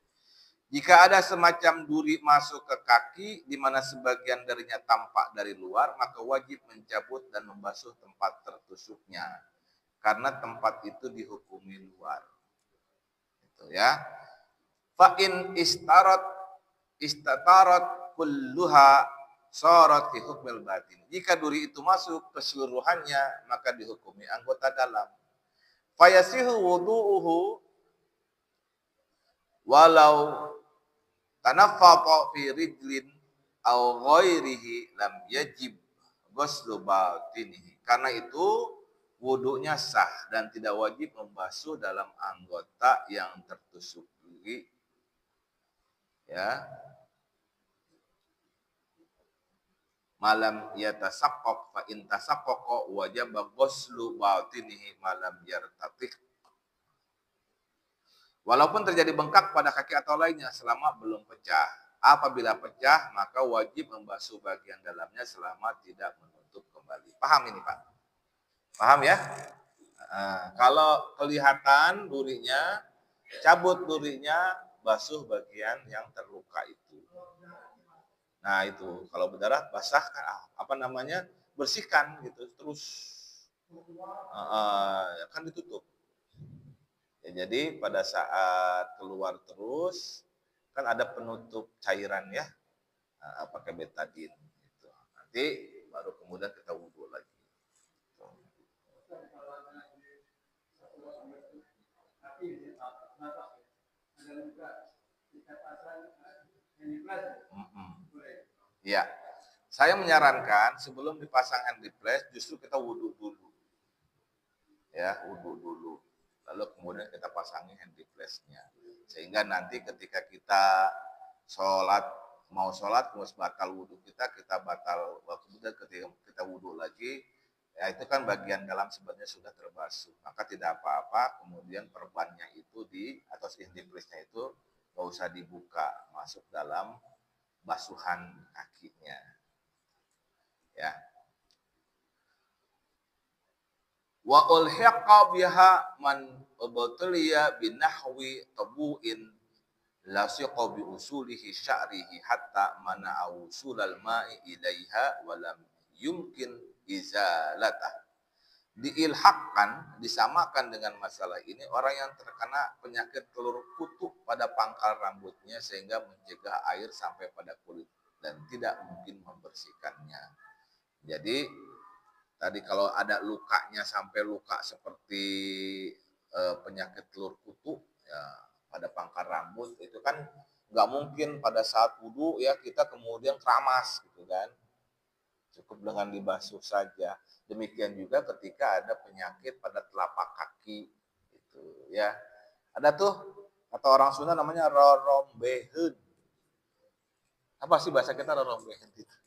Jika ada semacam duri masuk ke kaki di mana sebagian darinya tampak dari luar, maka wajib mencabut dan membasuh tempat tertusuknya karena tempat itu dihukumi luar. Itu ya. Fa in istatarat kulluha sharat fi hukmil batin. Jika duri itu masuk keseluruhannya maka dihukumi anggota dalam. Fayasihu wudu'uhu walau tanaffaqa fi rijlin aw ghairihi lam yajib ghuslu batinihi. Karena itu wudunya sah dan tidak wajib membasuh dalam anggota yang tertusuk duri. Ya. Malam yatasaqqaq fa in tasaqqaqa wajaba ghuslu batinihi malam yartafiq. Walaupun terjadi bengkak pada kaki atau lainnya selama belum pecah. Apabila pecah, maka wajib membasuh bagian dalamnya selama tidak menutup kembali. Paham ini Pak? Paham ya? Nah, kalau kelihatan durinya, cabut durinya, basuh bagian yang terluka itu. Nah itu, kalau berdarah basahkan, bersihkan gitu, terus kan ditutup. Ya, jadi pada saat keluar terus kan ada penutup cairan ya, pakai betadin. Gitu. Nanti baru kemudian kita wudhu lagi. Ya, saya menyarankan sebelum dipasang hand replace justru kita wudhu dulu. Ya, wudhu dulu. Lalu kemudian kita pasangi hand replace-nya. Sehingga nanti ketika kita mau sholat, terus batal wudhu kita batal, kemudian ketika kita wudhu lagi, ya itu kan bagian dalam sebenarnya sudah terbasuh. Maka tidak apa-apa, kemudian perbannya itu atau hand replace-nya itu nggak usah dibuka, masuk dalam basuhan kakinya. Ya. Wa ulhiqa biha man ubtaliya binahwi tabu'in lasiqa bi usulihi sya'rihi hatta mana usulal ma'i ilaiha wa lam yumkin izalatah. Diilhaqkan, disamakan dengan masalah ini orang yang terkena penyakit telur kutub pada pangkal rambutnya sehingga mencegah air sampai pada kulit dan tidak mungkin membersihkannya. Jadi tadi kalau ada lukanya sampai luka seperti penyakit telur kutub, ya pada pangkal rambut itu kan nggak mungkin pada saat wudhu ya kita kemudian keramas gitu kan, cukup dengan dibasuh saja. Demikian juga ketika ada penyakit pada telapak kaki gitu ya, ada tuh kata orang Sunda namanya rorombehen. Apa sih bahasa kita rorombehen itu?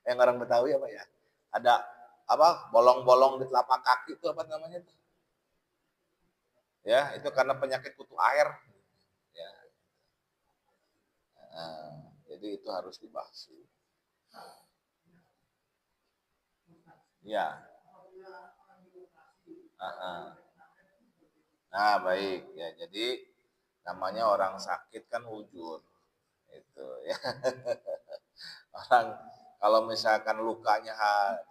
Yang orang Betawi apa ya? Ada apa bolong-bolong di telapak kaki itu apa namanya tuh? Ya, itu karena penyakit kutu air. Ya. Nah, jadi itu harus dibasuh. Ya. Nah, baik ya. Jadi namanya orang sakit kan ujur. Itu ya. Orang kalau misalkan lukanya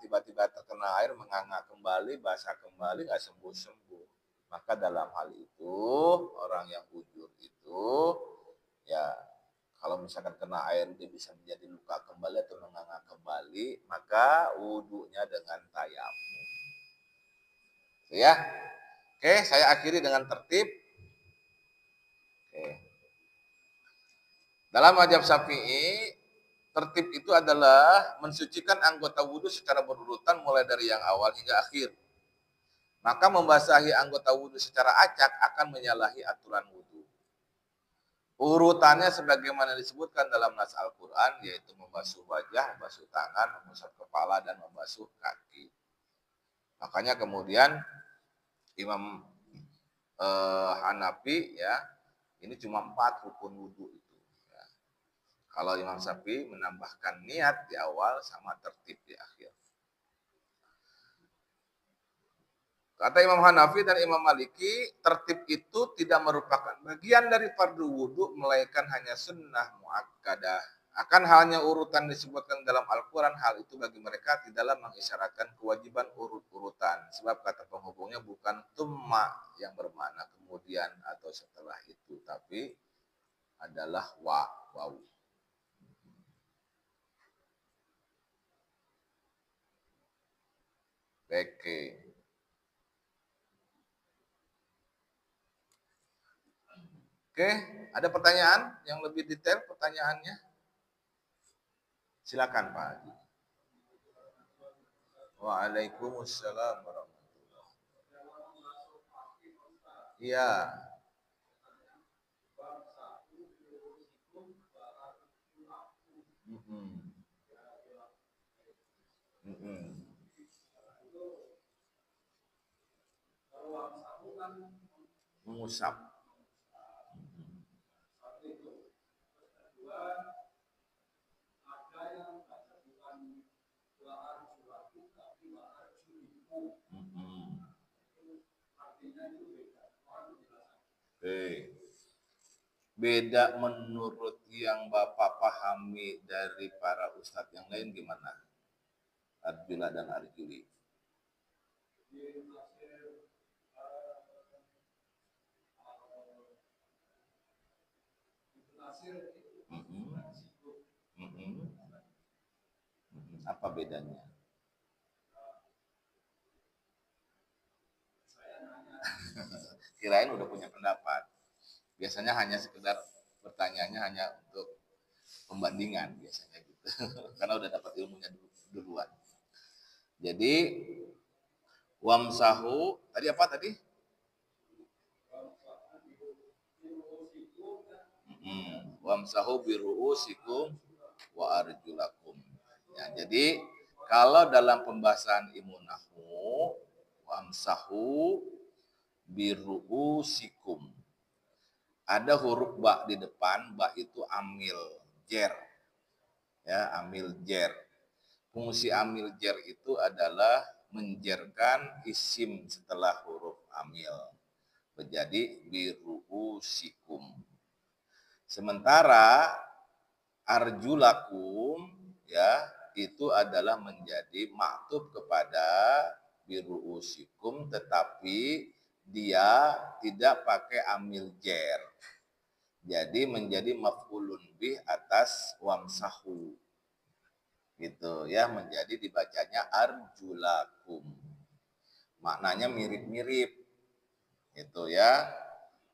tiba-tiba terkena air menganga kembali, basah kembali, nggak sembuh-sembuh. Maka dalam hal itu orang yang ujur itu ya kalau misalkan kena air dia bisa menjadi luka kembali atau menganga kembali, maka wudhunya dengan tayamum. Ya, oke, saya akhiri dengan tertib. Oke. Dalam mazhab Syafi'i, tertib itu adalah mensucikan anggota wudhu secara berurutan mulai dari yang awal hingga akhir. Maka membasahi anggota wudhu secara acak akan menyalahi aturan wudhu. Urutannya sebagaimana disebutkan dalam nas Al-Quran, yaitu membasuh wajah, membasuh tangan, membasuh kepala, dan membasuh kaki. Makanya kemudian Imam Hanafi ya, ini cuma 4 rukun wudhu itu. Ya. Kalau Imam Syafi'i menambahkan niat di awal sama tertib di akhir. Kata Imam Hanafi dan Imam Maliki, tertib itu tidak merupakan bagian dari fardu wudhu, melainkan hanya sunnah muakkadah. Akan halnya urutan disebutkan dalam Al-Quran, hal itu bagi mereka tidaklah mengisyaratkan kewajiban urut-urutan. Sebab kata penghubungnya bukan tumma yang bermakna kemudian atau setelah itu, tapi adalah wawu. Oke. Oke, ada pertanyaan yang lebih detail pertanyaannya? Silakan Pak Haji. Waalaikumsalam warahmatullahi wabarakatuh. Iya. Mengusap. Beda menurut yang Bapak pahami dari para ustadz yang lain gimana? Arjuna dan Arjuli. Apa bedanya? Kirain udah punya pendapat. Biasanya hanya sekedar pertanyaannya hanya untuk pembandingan biasanya gitu. Karena udah dapat ilmunya duluan. Jadi wamsahu tadi apa tadi? Wamsahu biru'usikum wa arjulakum. Ya, jadi kalau dalam pembahasan ilmu nahwu wamsahu biru'usikum ada huruf ba di depan, ba itu amil jer. Ya, amil jer. Fungsi amil jer itu adalah menjerkan isim setelah huruf amil. Menjadi biru'usikum. Sementara arjulakum ya itu adalah menjadi maktub kepada biru'usikum tetapi dia tidak pakai amil jer. Jadi menjadi maf'ulun bih atas wamsahu. Gitu ya, menjadi dibacanya arjulakum. Maknanya mirip-mirip. Gitu ya.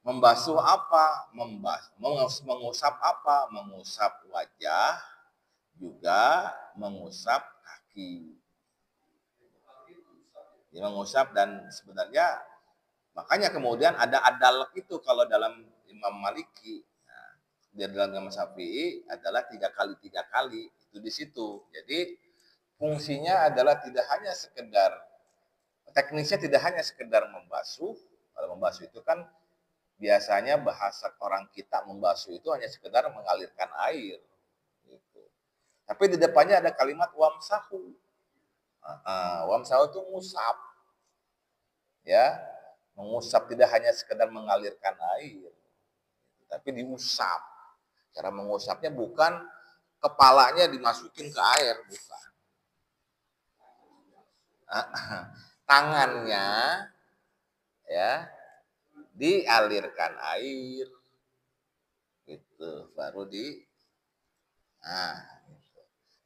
Membasuh apa? Mengusap apa? Mengusap wajah, juga mengusap kaki. Ya, mengusap, dan sebenarnya makanya kemudian ada adalek itu kalau dalam Imam Maliki. Nah, di dalam Imam Syafi'i adalah 3 kali itu di situ. Jadi fungsinya adalah tidak hanya sekedar, teknisnya tidak hanya sekedar membasuh. Kalau membasuh itu kan biasanya bahasa orang kita membasuh itu hanya sekedar mengalirkan air. Gitu. Tapi di depannya ada kalimat wamsahu. Wamsahu itu ngusap, ya, mengusap, tidak hanya sekedar mengalirkan air, tapi diusap. Cara mengusapnya bukan kepalanya dimasukin ke air, bukan. Tangannya, ya, dialirkan air, gitu, baru di, gitu.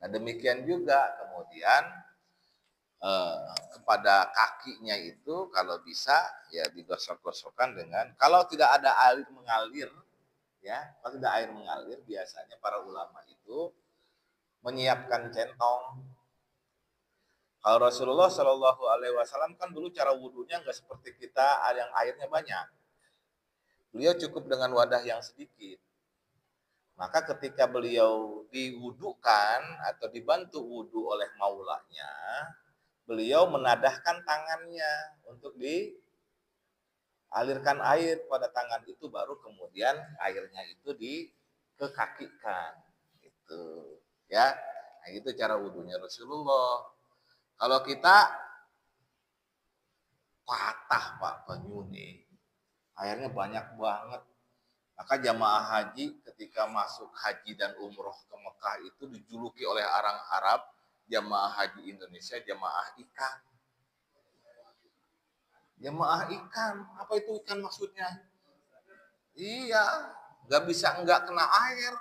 Nah demikian juga kemudian kepada kakinya itu kalau bisa ya digosok-gosokkan dengan, kalau tidak ada air mengalir, ya, kalau tidak air mengalir biasanya para ulama itu menyiapkan centong. Kalau Rasulullah Shallallahu Alaihi Wasallam kan dulu cara wudhunya nggak seperti kita yang airnya banyak. Beliau cukup dengan wadah yang sedikit. Maka ketika beliau diwudukan atau dibantu wudhu oleh maulanya, beliau menadahkan tangannya untuk dialirkan air pada tangan itu, baru kemudian airnya itu dikekakikan, gitu, ya. Nah, itu cara wudhunya Rasulullah. Kalau kita patah Pak Banyune, airnya banyak banget. Maka jamaah haji ketika masuk haji dan umroh ke Mekah itu dijuluki oleh orang Arab jamaah haji Indonesia jamaah ikan. Jamaah ikan, apa itu ikan maksudnya? Iya, nggak bisa nggak kena air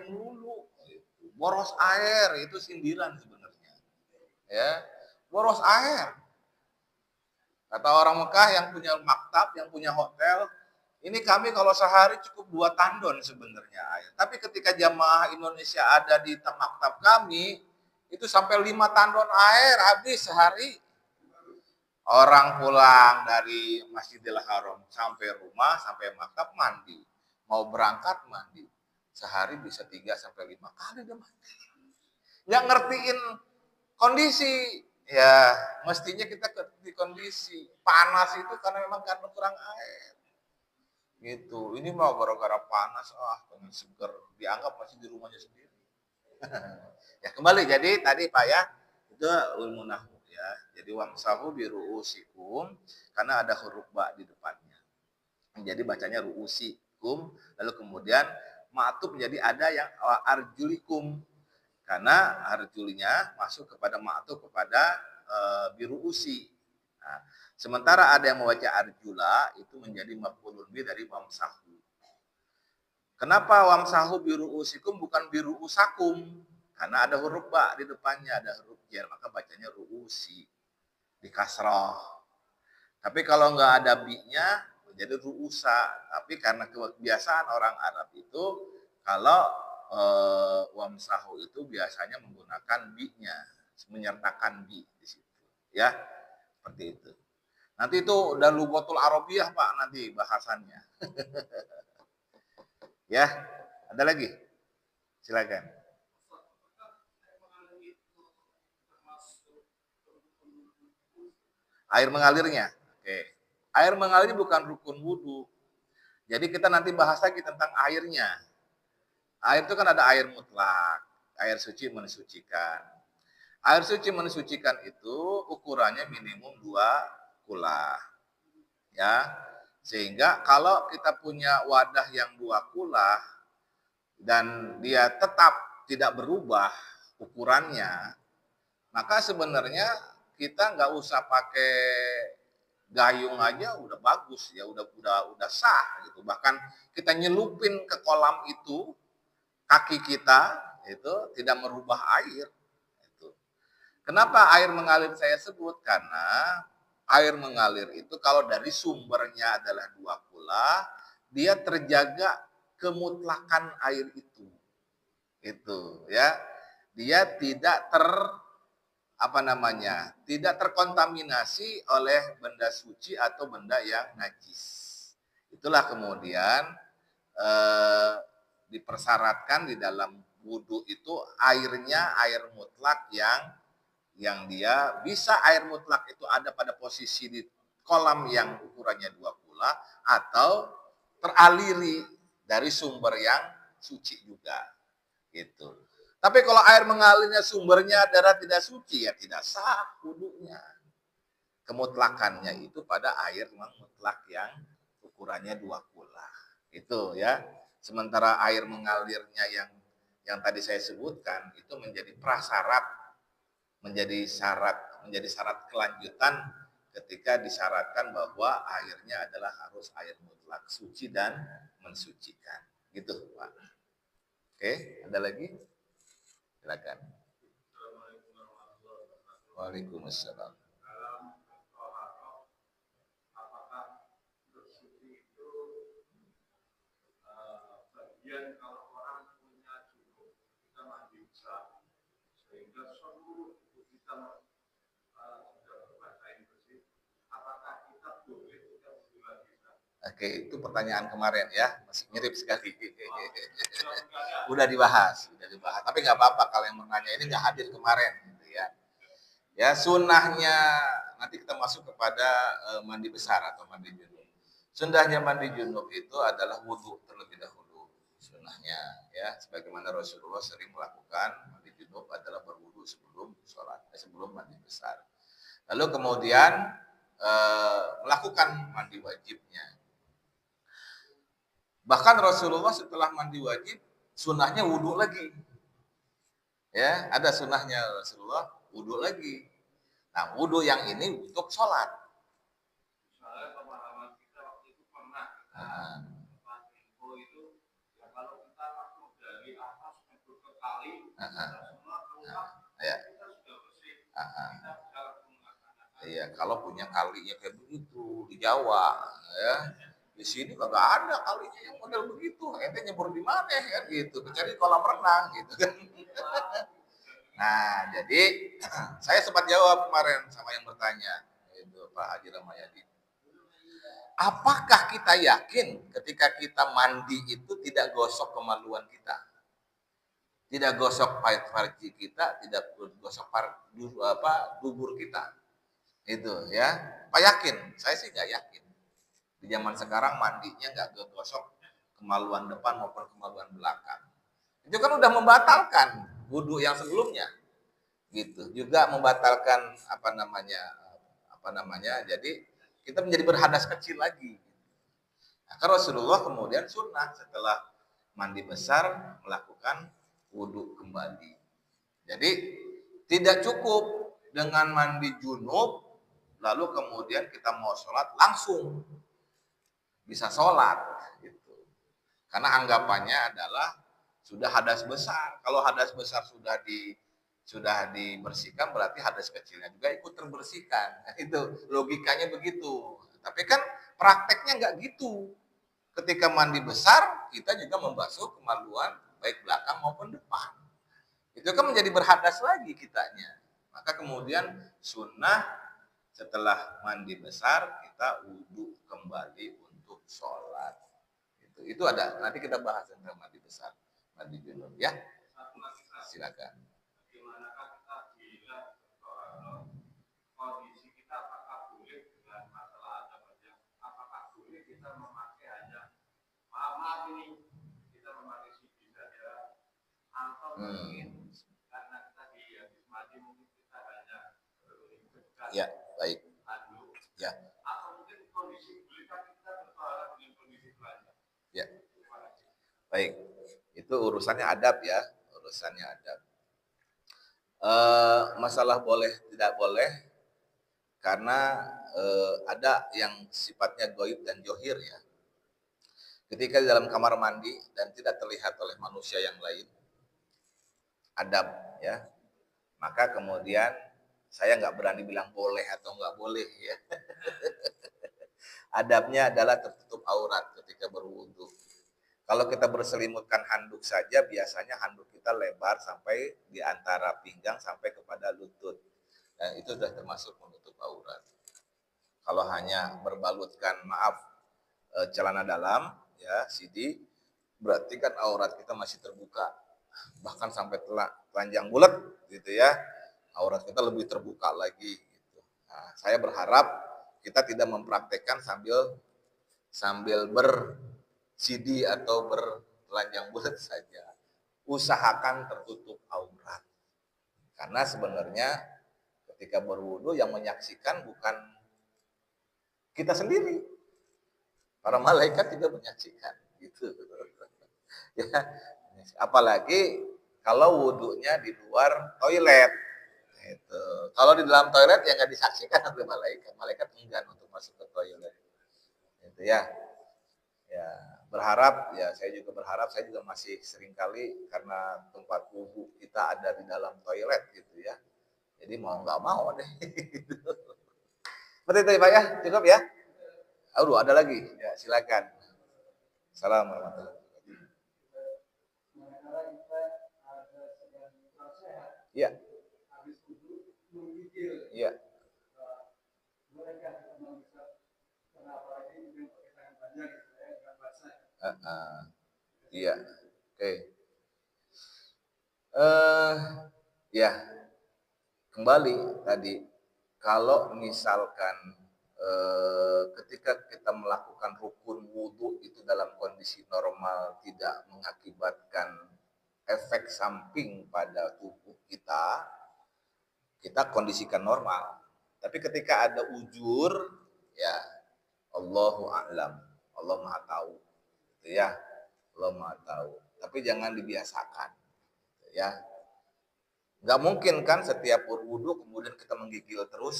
melulu. Boros air itu sindiran sebenarnya. Ya, boros air. Kata orang Mekah yang punya maktab, yang punya hotel, ini kami kalau sehari cukup 2 tandon sebenarnya air. Tapi ketika jamaah Indonesia ada di maktab kami, itu sampai 5 tandon air habis sehari. Orang pulang dari Masjidil Haram sampai rumah, sampai maktab mandi. Mau berangkat mandi. Sehari bisa 3 sampai 5 kali dia mandi. Nggak ngertiin kondisi. Ya, mestinya kita ngerti kondisi. Panas itu karena memang karena kurang air. Gitu. Ini mah gara-gara panas, pengen seger. Dianggap masih di rumahnya sendiri. Ya, kembali. Jadi tadi Pak ya, itu ilmu nahwu. Ya, jadi wamsahu biruusikum karena ada huruf ba di depannya. Jadi bacanya ruusikum, lalu kemudian ma'tuf menjadi ada yang arjulikum karena arjulinya masuk kepada ma'tuf kepada biruusi. Nah, sementara ada yang membaca arjula itu menjadi maf'ulun bi dari wamsahu. Kenapa wamsahu biruusikum bukan biruusakum? Karena ada huruf ba di depannya, ada huruf jar, maka bacanya ruusi di kasroh. Tapi kalau nggak ada bi-nya menjadi ruusa. Tapi karena kebiasaan orang Arab itu kalau wamsahu itu biasanya menggunakan bi-nya, menyertakan bi di situ, ya, seperti itu. Nanti itu udah lugatul arabiyah Pak nanti bahasannya. Ya, ada lagi? Silakan. Air mengalirnya. Oke. Air mengalirnya bukan rukun wudhu. Jadi kita nanti bahas lagi tentang airnya. Air itu kan ada air mutlak, air suci mensucikan. Air suci mensucikan itu ukurannya minimum 2 kulah. Ya. Sehingga kalau kita punya wadah yang 2 kulah dan dia tetap tidak berubah ukurannya, maka sebenarnya kita nggak usah pakai gayung aja udah bagus ya, udah sah gitu. Bahkan kita nyelupin ke kolam itu kaki kita itu tidak merubah air. Itu. Kenapa air mengalir saya sebut? Karena air mengalir itu kalau dari sumbernya adalah dua kula, dia terjaga kemutlakan air itu. Itu ya. Dia tidak tidak terkontaminasi oleh benda suci atau benda yang najis. Itulah kemudian dipersyaratkan di dalam wudhu itu airnya air mutlak yang dia bisa air mutlak itu ada pada posisi di kolam yang ukurannya 2 kula atau teraliri dari sumber yang suci juga. Gitu. Tapi kalau air mengalirnya sumbernya darah tidak suci, ya tidak sah wudhunya. Kemutlakannya itu pada air mutlak yang ukurannya 2 kula. Itu ya. Sementara air mengalirnya yang tadi saya sebutkan itu menjadi prasyarat, menjadi syarat kelanjutan ketika disyaratkan bahwa airnya adalah harus air mutlak suci dan mensucikan. Gitu, Pak. Oke, ada lagi? Silakan. Waalaikumsalam. Kalau orang punya junub, kita mandi besar, sehingga seluruh tubuh kita sudah berbasain bersih, apakah kita boleh kita wudhu lagi? Oke, itu pertanyaan kemarin ya, masih mirip sekali. Udah dibahas. Tapi nggak apa-apa kalau yang menanya ini nggak hadir kemarin, gitu ya. Ya sunnahnya nanti kita masuk kepada mandi besar atau mandi junub. Sunnahnya mandi junub itu adalah wudhu terlebih dahulu. Sunnahnya ya, sebagaimana Rasulullah sering melakukan mandi junub adalah berwudhu sebelum sholat, sebelum mandi besar. Lalu kemudian melakukan mandi wajibnya. Bahkan Rasulullah setelah mandi wajib, sunnahnya wudhu lagi. Ya, ada sunnahnya Rasulullah wudhu lagi. Nah, wudhu yang ini untuk sholat. Misalnya pemahaman kita waktu itu pernah info itu, ya kalau kita masuk dari atas menuju ke kali, semua keluar, kita sudah bersih. Kita bisa langsung melaksanakan. Iya, kalau punya kalinya kayak begitu di Jawa, ya. Di sini kagak ada kalinya yang model begitu. Ente nyebur di mana kan gitu. Kecuali kolam renang gitu kan. Nah, jadi saya sempat jawab kemarin sama yang bertanya, itu Pak Haji Ramayadi. Apakah kita yakin ketika kita mandi itu tidak gosok kemaluan kita? Tidak gosok farji kita, tidak gosok dubur kita. Itu ya. Pak yakin? Saya sih nggak yakin. Di zaman sekarang mandinya nggak gosok kemaluan depan maupun kemaluan belakang. Itu kan udah membatalkan wudhu yang sebelumnya, gitu. Juga membatalkan apa namanya. Jadi kita menjadi berhadas kecil lagi. Nah, kan Rasulullah kemudian sunnah setelah mandi besar melakukan wudhu kembali. Jadi tidak cukup dengan mandi junub lalu kemudian kita mau sholat langsung bisa sholat gitu. Karena anggapannya adalah sudah hadas besar. Kalau hadas besar sudah dibersihkan berarti hadas kecilnya juga ikut terbersihkan. Itu logikanya begitu. Tapi kan prakteknya nggak gitu. Ketika mandi besar kita juga membasuh kemaluan baik belakang maupun depan. Itu kan menjadi berhadas lagi kitanya. Maka kemudian sunnah setelah mandi besar kita wudhu kembali untuk sholat. Itu ada. Nanti kita bahas tentang mandi besar, mandi junub ya. Silakan. Bagaimanakah kita bila kondisi kita apakah boleh dengan masalah ada banyak, apakah boleh kita memakai hanya maaf ini kita memakai sisi saja atau mungkin karena kita di habis mandi mungkin kita hanya berdekat. Ya, baik. Ya. Atau mungkin kondisi bolehkah kita berpahala dengan kondisi lainnya? Ya. Baik. Itu urusannya adab ya, urusannya adab. Masalah boleh tidak boleh karena ada yang sifatnya goib dan johir ya. Ketika di dalam kamar mandi dan tidak terlihat oleh manusia yang lain, adab ya. Maka kemudian Saya nggak berani bilang boleh atau nggak boleh ya. Adabnya adalah tertutup aurat ketika berwudu. Kalau kita berselimutkan handuk saja, biasanya handuk kita lebar sampai di antara pinggang sampai kepada lutut. Dan itu sudah termasuk menutup aurat. Kalau hanya berbalutkan, maaf, celana dalam, ya, CD, berarti kan aurat kita masih terbuka. Bahkan sampai telanjang bulat, gitu ya. Aurat kita lebih terbuka lagi. Gitu. Nah, saya berharap kita tidak mempraktekkan sambil ber-CD atau bertelanjang bulat saja. Usahakan tertutup aurat. Karena sebenarnya ketika berwudu yang menyaksikan bukan kita sendiri. Para malaikat juga menyaksikan gitu. Ya, apalagi kalau wudunya di luar toilet. Gitu. Kalau di dalam toilet ya nggak disaksikan oleh malaikat. Malaikat enggan untuk masuk ke toilet. Gitu ya. Ya, berharap ya saya juga berharap, saya juga masih seringkali karena tempat wudu kita ada di dalam toilet gitu ya. Jadi mau nggak mau deh. Seperti itu ya Pak ya, cukup ya. Aduh, ada lagi. Ya, silakan. Assalamualaikum warahmatullahi wabarakatuh. Iya. Iya. Iya. Oke. Ya, kembali tadi, kalau misalkan ketika kita melakukan rukun wudhu itu dalam kondisi normal tidak mengakibatkan efek samping pada tubuh kita, kita kondisikan normal. Tapi ketika ada ujur, ya Allahu a'lam, Allah Maha tahu, gitu ya, Allah Maha tahu. Tapi jangan dibiasakan, gitu ya. Nggak mungkin kan setiap berwudu kemudian kita menggigil terus,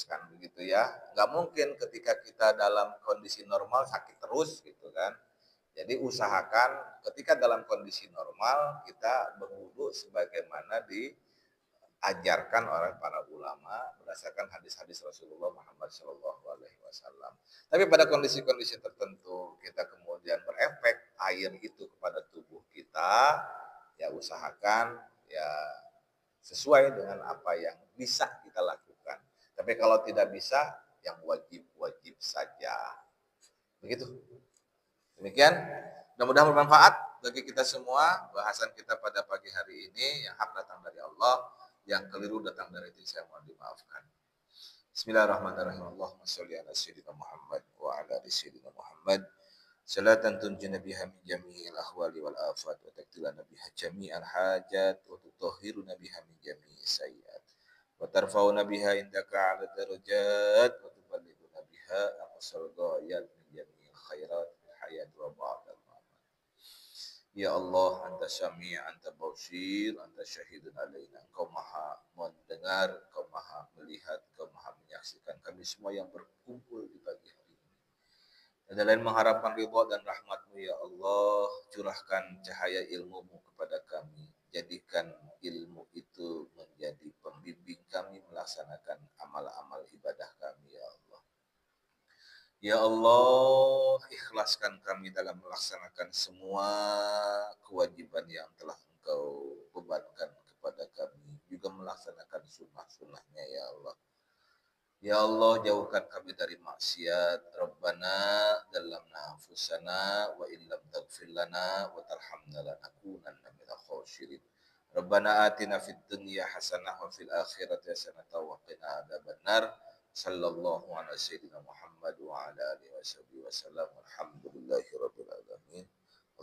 kan begitu ya. Nggak mungkin ketika kita dalam kondisi normal sakit terus gitu kan. Jadi usahakan ketika dalam kondisi normal kita berwudu sebagaimana diajarkan oleh para ulama berdasarkan hadis-hadis Rasulullah Muhammad SAW. Tapi pada kondisi-kondisi tertentu kita kemudian berefek air itu kepada tubuh kita, ya usahakan ya sesuai dengan apa yang bisa kita lakukan. Tapi kalau tidak bisa, yang wajib-wajib saja. Begitu. Demikian. Mudah-mudahan bermanfaat bagi kita semua. Bahasan kita pada pagi hari ini, yang hak datang dari Allah, yang keliru datang dari diri saya, mohon dimaafkan. Bismillahirrahmanirrahim. Allahumma sholli ala sayyidina Muhammad wa ala ali sayyidina Muhammad. Salatan tunjina biha min jami'il ahwali wal afat wa taktilana biha jami'al hajat wa tutahhiruna biha min jami'is sayyiat wa tarfa'una biha indaka 'ala darajat wa tuballighuna biha aqsal ghayat min jami'il khairat fil hayat wa ba'dal mamat. Ya Allah, Anta Syami', Anta Basir, Anta Syahidun alaina. Engkau Maha mendengar, Engkau Maha melihat, Engkau Maha menyaksikan kami semua yang berkumpul di pagi hari. Dan lain mengharapkan ridha dan rahmat-Mu ya Allah, curahkan cahaya ilmu-Mu kepada kami. Jadikan ilmu itu menjadi pembimbing kami melaksanakan amal-amal ibadah kami ya Allah. Ya Allah, ikhlaskan kami dalam melaksanakan semua kewajiban yang telah Engkau bebankan kepada kami. Juga melaksanakan sunnah-sunnahnya ya Allah. Ya Allah, jauhkan kami dari maksiat. Rabbana dalamna anfusana wa illam taghfir lana wa tarhamna lanakunanna minal khasirin. Rabbana atina fid dunya hasanah wa fil akhirati hasanah wa qina adzabannar. Sallallahu ala sayyidina Muhammad wa ala alihi washabihi wasallam. Alhamdulillahirabbil alamin.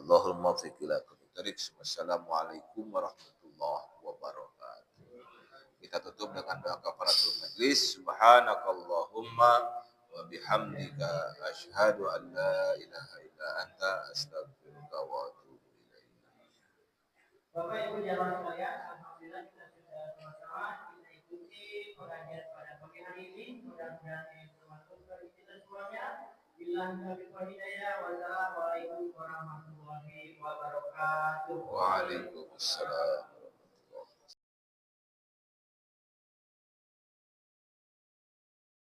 Allahumma fiq ila kulli tariq. Wassalamualaikum warahmatullahi wabarakatuh. Kita tutup dengan doa kafaratul majlis. Subhanakallahumma wa bihamdika asyhadu an la ilaha illa anta astaghfiruka wa atubu ilaik. Bapak Ibu jamaah sekalian, alhamdulillah kita sudah sama-sama kita ikuti pengajian pada pagi hari ini. Mudah-mudahan ini bermanfaat bagi kita semuanya. Billahi taufiq wal hidayah. Wassalamualaikum warahmatullahi wabarakatuh. Waalaikumsalam.